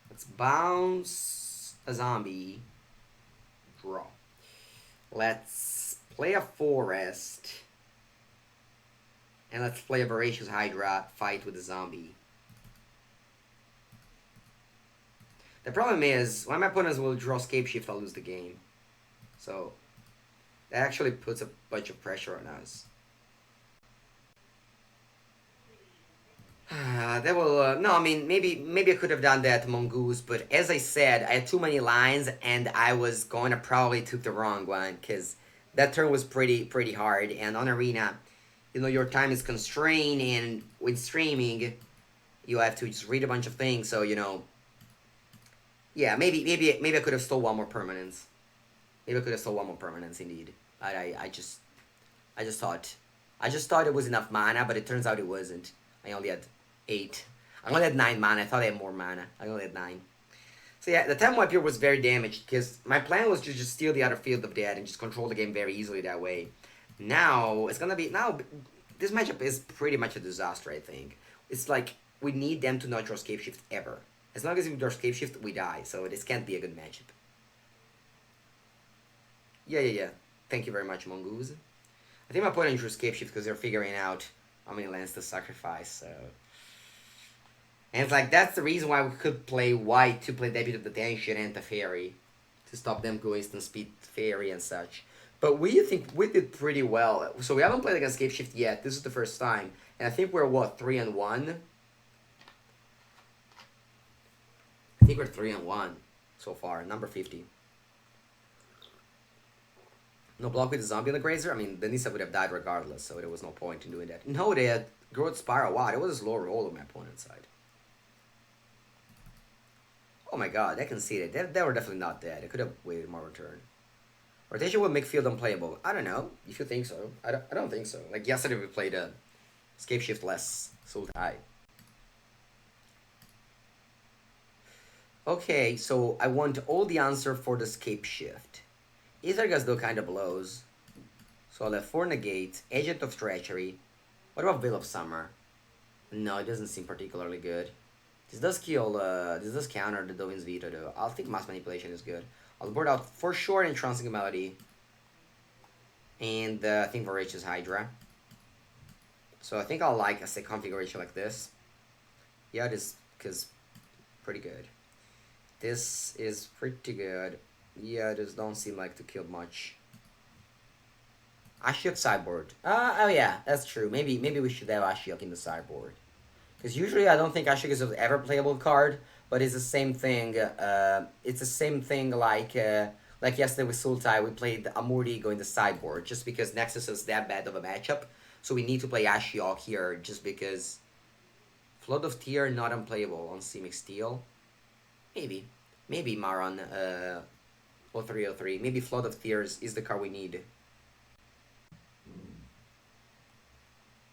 Let's bounce a zombie. Draw. Let's play a Forest. And let's play a Voracious Hydra, fight with a zombie. The problem is, when my opponents will draw Scapeshift, I'll lose the game. So, that actually puts a bunch of pressure on us. That will, no, I mean, maybe I could have done that to Mongoose, but as I said, I had too many lines, and I was going to probably took the wrong one, because that turn was pretty hard, and on Arena, you know, your time is constrained, and with streaming, you have to just read a bunch of things, so, you know, yeah, maybe I could have stole 1 more permanence. Maybe I could have stole 1 more permanence, indeed. I just thought it was enough mana, but it turns out it wasn't. I only had 8. I only had 9 mana. I thought I had more mana. I only had 9. So yeah, the Time Wipe here was very damaged, because my plan was to just steal the other Field of Dead and just control the game very easily that way. Now, it's gonna be... Now, this matchup is pretty much a disaster, I think. It's like, we need them to not draw Scapeshift ever. As long as we draw Scapeshift, we die, so this can't be a good matchup. Yeah. Thank you very much, Mongoose. I think my opponent drew Scapeshift because they're figuring out how many lands to sacrifice, so... And it's like, that's the reason why we could play white to play Debut of the Tension and Teferi. To stop them going instant speed Teferi and such. But we think we did pretty well. So we haven't played against Scapeshift yet. This is the first time. And I think we're, what, 3-1? I think we're 3-1 so far, number 50. No block with the zombie on the Grazer? I mean, the Nissa would have died regardless, so there was no point in doing that. No, they had Growth Spiral. Wow, it was a slow roll on my opponent's side. Oh my god, I can see it. They were definitely not dead. I could have waited more return. Rotation will make field unplayable. I don't know, if you think so. I don't think so. Like, yesterday we played a Scapeshift less Sultai. Okay, so I want all the answer for the Scapeshift. Aethergas though kind of blows. So I'll have 4 negate, Agent of Treachery. What about Veil of Summer? No, it doesn't seem particularly good. This does kill, this does counter the Dovin's Veto though. I'll think Mass Manipulation is good. I'll board out for sure Entrancing Melody. And I think Voracious Hydra. So I think I'll like a configuration like this. Yeah, this is pretty good. This is pretty good. Yeah, this don't seem like to kill much. Ashiok sideboard. Oh yeah, that's true. Maybe we should have Ashiok in the sideboard. Because usually I don't think Ashiok is an ever playable card, but it's the same thing. It's the same thing like yesterday with Sultai, we played Amurdi in the sideboard just because Nexus is that bad of a matchup. So we need to play Ashiok here just because Flood of Tear not unplayable on Simic Steel. Maybe Maron 0303. Maybe Flood of Tears is the card we need.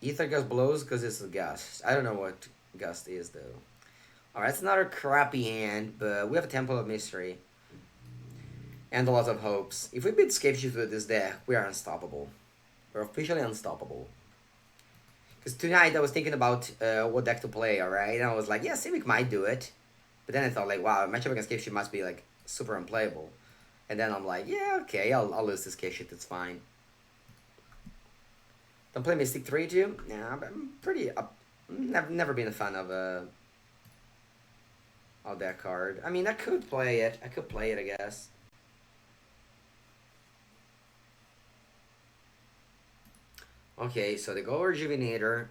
Ether Gust blows because it's a gust. I don't know what gust is though. Alright, it's another crappy hand, but we have a Temple of Mystery. And a lot of hopes. If we beat Scapeshift with this deck, we are unstoppable. We're officially unstoppable. Because tonight I was thinking about what deck to play, alright? And I was like, yeah, Simic might do it. But then I thought, like, wow, a matchup against Scapeshift must be, like, super unplayable. And then I'm like, yeah, okay, I'll lose this Scapeshift, it's fine. Don't play Mystic 3 too? Yeah, I'm pretty up. Never been a fan of that card. I mean, I could play it. I guess. Okay, so they go Rejuvenator.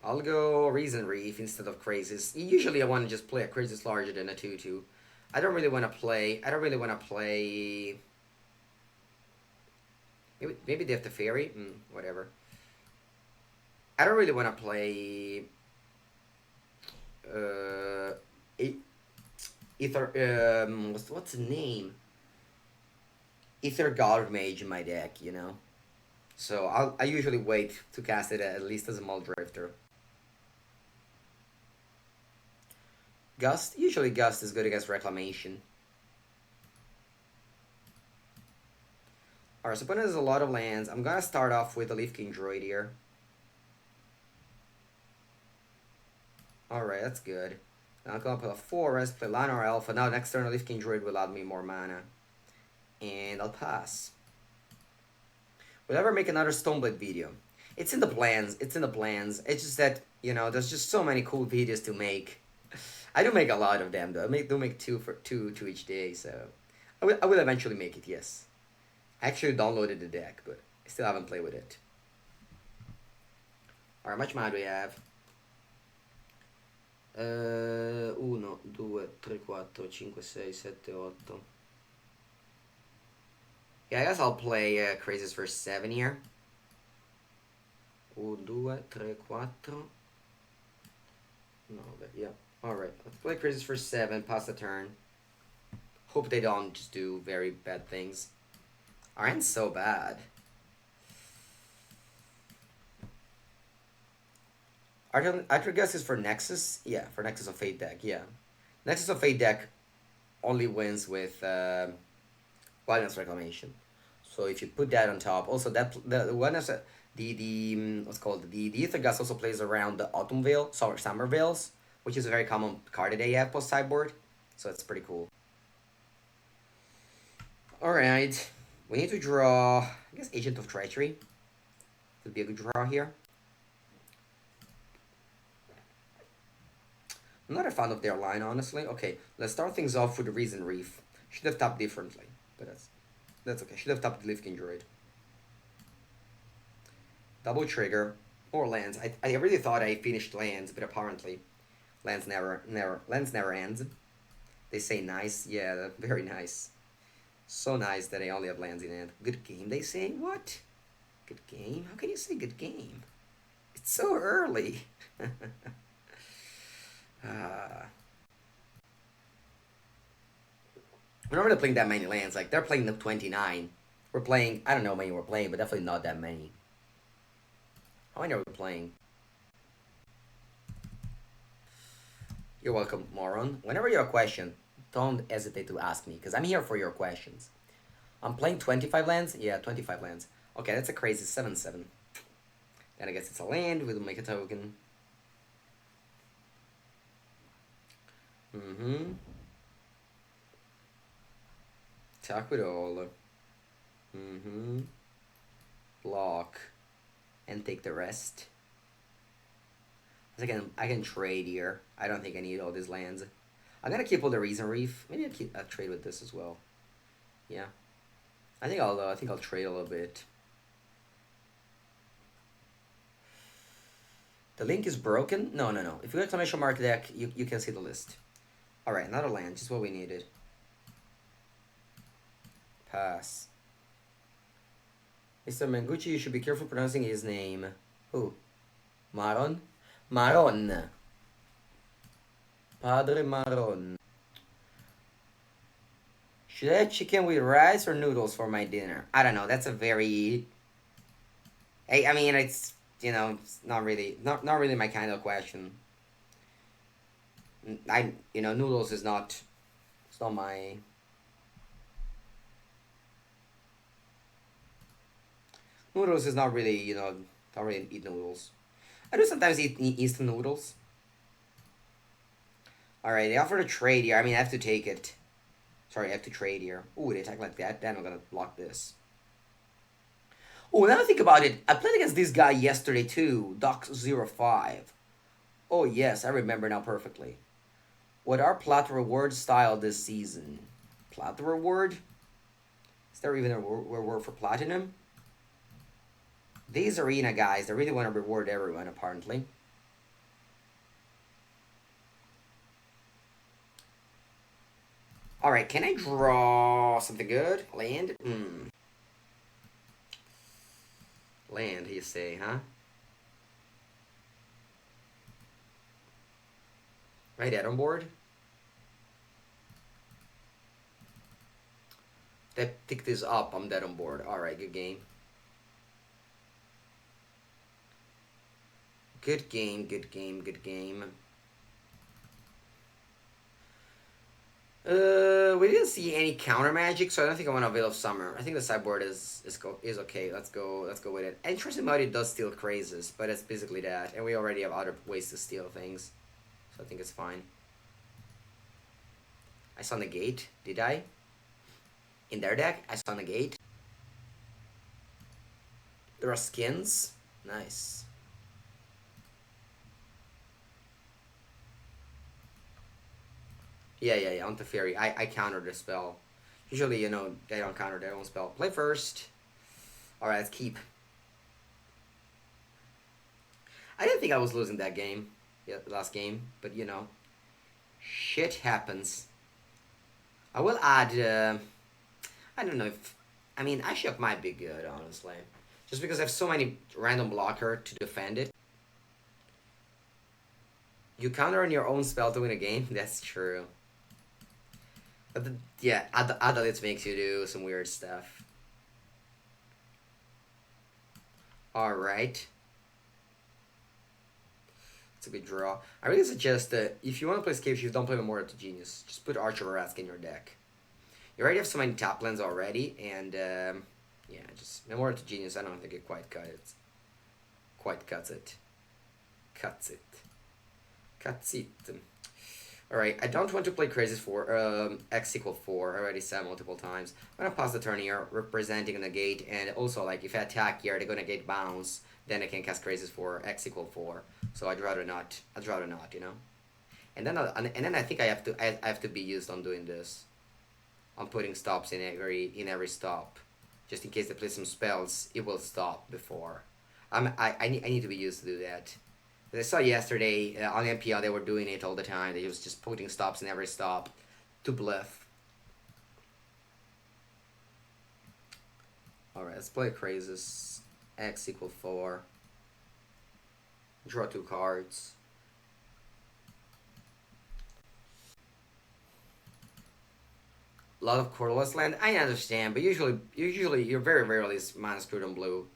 I'll go Reason Reef instead of Crazes. Usually I want to just play a Crazes larger than a 2-2. I don't really want to play... Maybe they have the Fairy? Whatever. I don't really want to play... Ether... what's the name? Ether Guard Mage in my deck, you know? So I usually wait to cast it at least as a Muldrifter. Gust? Usually Gust is good against Reclamation. Alright, so opponent has a lot of lands. I'm gonna start off with the Leaf King Druid here. Alright, that's good. Now I'm gonna play a Forest, play Llanowar Alpha. Now next turn, Leaf King Druid will add me more mana. And I'll pass. Will I ever make another Stoneblade video? It's in the plans. It's just that, you know, there's just so many cool videos to make. I do make a lot of them, though. I do make two each day, so... I will eventually make it, yes. I actually downloaded the deck, but I still haven't played with it. Alright, how much mana do we have? 1, 2, 3, 4, 5, 6, 7, 8. Yeah, I guess I'll play Crazes for 7 here. 1, 2, 3, 4. No, but yeah. Alright, let's play Crazes for 7, pass the turn. Hope they don't just do very bad things. Aren't so bad. Archer guess is for Nexus? Yeah, for Nexus of Fate deck, yeah. Nexus of Fate deck only wins with Wilderness Reclamation. So if you put that on top, also that the Wilderness what's called the Ether Gust also plays around the Autumn Veil, Summer Veils, which is a very common card that they have post sideboard. So it's pretty cool. Alright. We need to draw, I guess, Agent of Treachery. Could be a good draw here. I'm not a fan of their line, honestly. Okay, let's start things off with the Reason Reef. Should have tapped differently, but that's okay. Should have tapped the Leaf King Druid. Double trigger or lands. I really thought I finished lands, but apparently, lands never ends. They say nice, yeah, very nice. So nice that I only have lands in hand. Good game, they say? What? Good game? How can you say good game? It's so early. We're not really playing that many lands. Like, they're playing the 29. We're playing... I don't know how many we're playing, but definitely not that many. How many are we playing? You're welcome, moron. Whenever you have a question, don't hesitate to ask me, because I'm here for your questions. I'm playing 25 lands? Yeah, 25 lands. Okay, that's a crazy 7-7. Then I guess it's a land, we'll make a token. Attack with all. Block. And take the rest. I can trade here. I don't think I need all these lands. I'm gonna keep all the Reason Reef. Maybe I'll trade with this as well. Yeah. I think I'll trade a little bit. The link is broken? No, no, no. If you go to exclamation mark deck, you can see the list. Alright, another land, just what we needed. Pass. Mr. Mengucci, you should be careful pronouncing his name. Who? Maron? Maron. Padre Maron. Should I have chicken with rice or noodles for my dinner? I don't know. That's a very... I mean, it's, you know, it's not really my kind of question. Noodles is not... It's not my... Noodles is not really, don't really eat noodles. I do sometimes eat instant noodles. Alright, they offered a trade here. I mean, I have to take it. Sorry, I have to trade here. Ooh, they attack like that. Then I'm gonna block this. Oh, now I think about it. I played against this guy yesterday too. Doc05. Oh, yes, I remember now perfectly. What are plat reward style this season? Plat reward? Is there even a reward for platinum? These arena guys, they really want to reward everyone, apparently. Alright, can I draw something good? Land? Land, you say, huh? Right, dead on board? They pick this up, I'm dead on board. Alright, good game. Good game, good game, good game. We didn't see any counter magic, so I don't think I want to Veil of Summer. I think the sideboard is okay. Let's go with it. And Interesting Mode, it does steal crazes, but it's basically that. And we already have other ways to steal things. So I think it's fine. I saw negate, did I? In their deck, I saw negate. There are skins. Nice. Yeah, on Teferi. I countered the spell. Usually, they don't counter their own spell. Play first. Alright, let's keep. I didn't think I was losing that game. Yeah, last game. But, shit happens. I will add, I don't know if... I mean, Ashok might be good, honestly. Just because I have so many random blocker to defend it. You counter on your own spell to win a game? That's true. But yeah, Adalits makes you do some weird stuff. Alright. It's a good draw. I really suggest that if you want to play Scape Shift, don't play Memorial to Genius. Just put Archer Rask in your deck. You already have so many top lands already, and yeah, just Memorial to Genius, I don't think it quite cuts it. Cuts it. Alright, I don't want to play Crazy for X equal 4. I already said multiple times. I'm gonna pass the turn here, representing a negate, and also, like, if I attack here, they're gonna negate bounce, then I can cast Crazy for X equal 4. So I'd rather not, And then I think I have to be used on doing this. I'm putting stops in every stop. Just in case they play some spells, it will stop before. I need to be used to do that. I saw yesterday on MPL they were doing it all the time. They was just putting stops in every stop to bluff. Alright, let's play Crazes. X equal 4. Draw 2 cards. A lot of colorless land. I understand, but usually you're very rarely mana screwed on blue.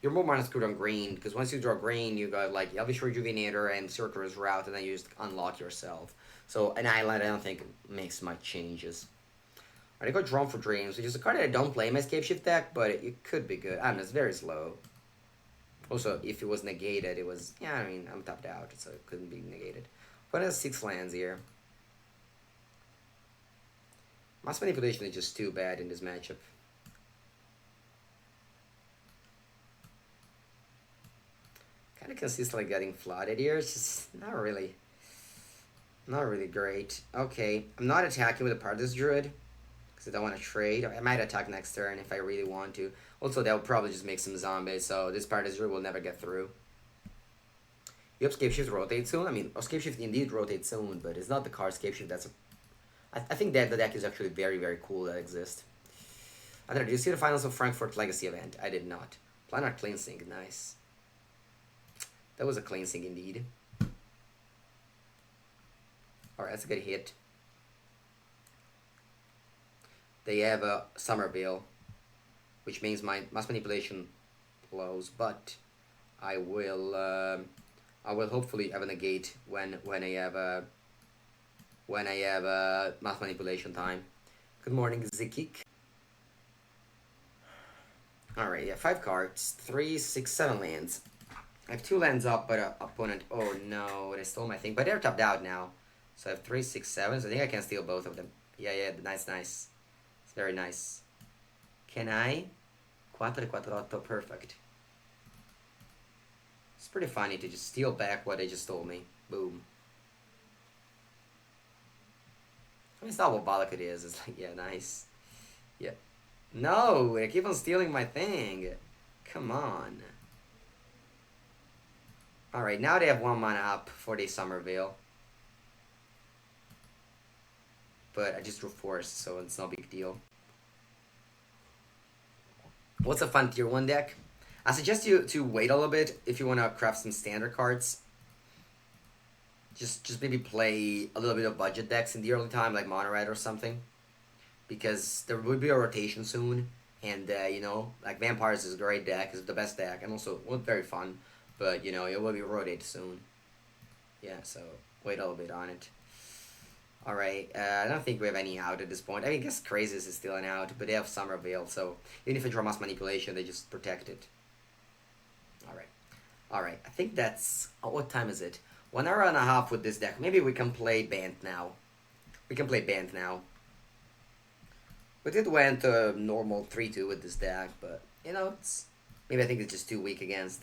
You're more mana screwed on green, because once you draw green, you got like Elvish Rejuvenator and Sorcerer's Route, and then you just unlock yourself. So an island, I don't think makes much changes. I got Drawn for Dreams, which is a card that I don't play in my Scape Shift deck, but it could be good. I don't know, it's very slow. Also, if it was negated, it was... Yeah, I mean, I'm tapped out, so it couldn't be negated. What has 6 lands here? Mass Manipulation is just too bad in this matchup. Kind of consistently getting flooded here. It's just not really great. Okay, I'm not attacking with a Partis Druid because I don't want to trade. I might attack next turn if I really want to. Also, that will probably just make some zombies, so this Partis Druid will never get through. You have Scape Shift rotate soon? I mean, Scape Shift indeed rotates soon, but it's not the card Scape Shift that's I think that the deck is actually very, very cool that exists. Andrea, did you see the finals of Frankfurt Legacy event? I did not. Planar cleansing, nice. That was a cleansing indeed. Alright, that's a good hit. They have a Somerville, which means my mass manipulation blows, but I will hopefully have a negate when I have mass manipulation time. Good morning, Zikik. Alright, yeah, 5 cards, 3, 6, 7 lands. I have 2 lands up, but opponent. Oh no, they stole my thing, but they're tapped out now. So I have 3, 6, 7. So I think I can steal both of them. Yeah, nice. It's very nice. Can I? 4, 4, 8, perfect. It's pretty funny to just steal back what they just stole me. Boom. I mean, it's not what Balak it is. It's like, yeah, nice. Yeah. No, they keep on stealing my thing. Come on. Alright, now they have 1 mana up for the Somerville. But I just drew Force, so it's no big deal. What's a fun tier 1 deck? I suggest you to wait a little bit if you want to craft some standard cards. Just maybe play a little bit of budget decks in the early time, like Mono Red or something. Because there will be a rotation soon. And, you know, like Vampires is a great deck, it's the best deck, and also very fun. But, you know, it will be rotated soon. Yeah, so wait a little bit on it. Alright, I don't think we have any out at this point. I mean, I guess Crazes is still an out, but they have Somerville, so even if I draw mass manipulation, they just protect it. Alright, I think that's... Oh, what time is it? 1 hour and a half with this deck. Maybe we can play Bant now. We did went normal 3-2 with this deck, but, you know, it's... Maybe I think it's just too weak against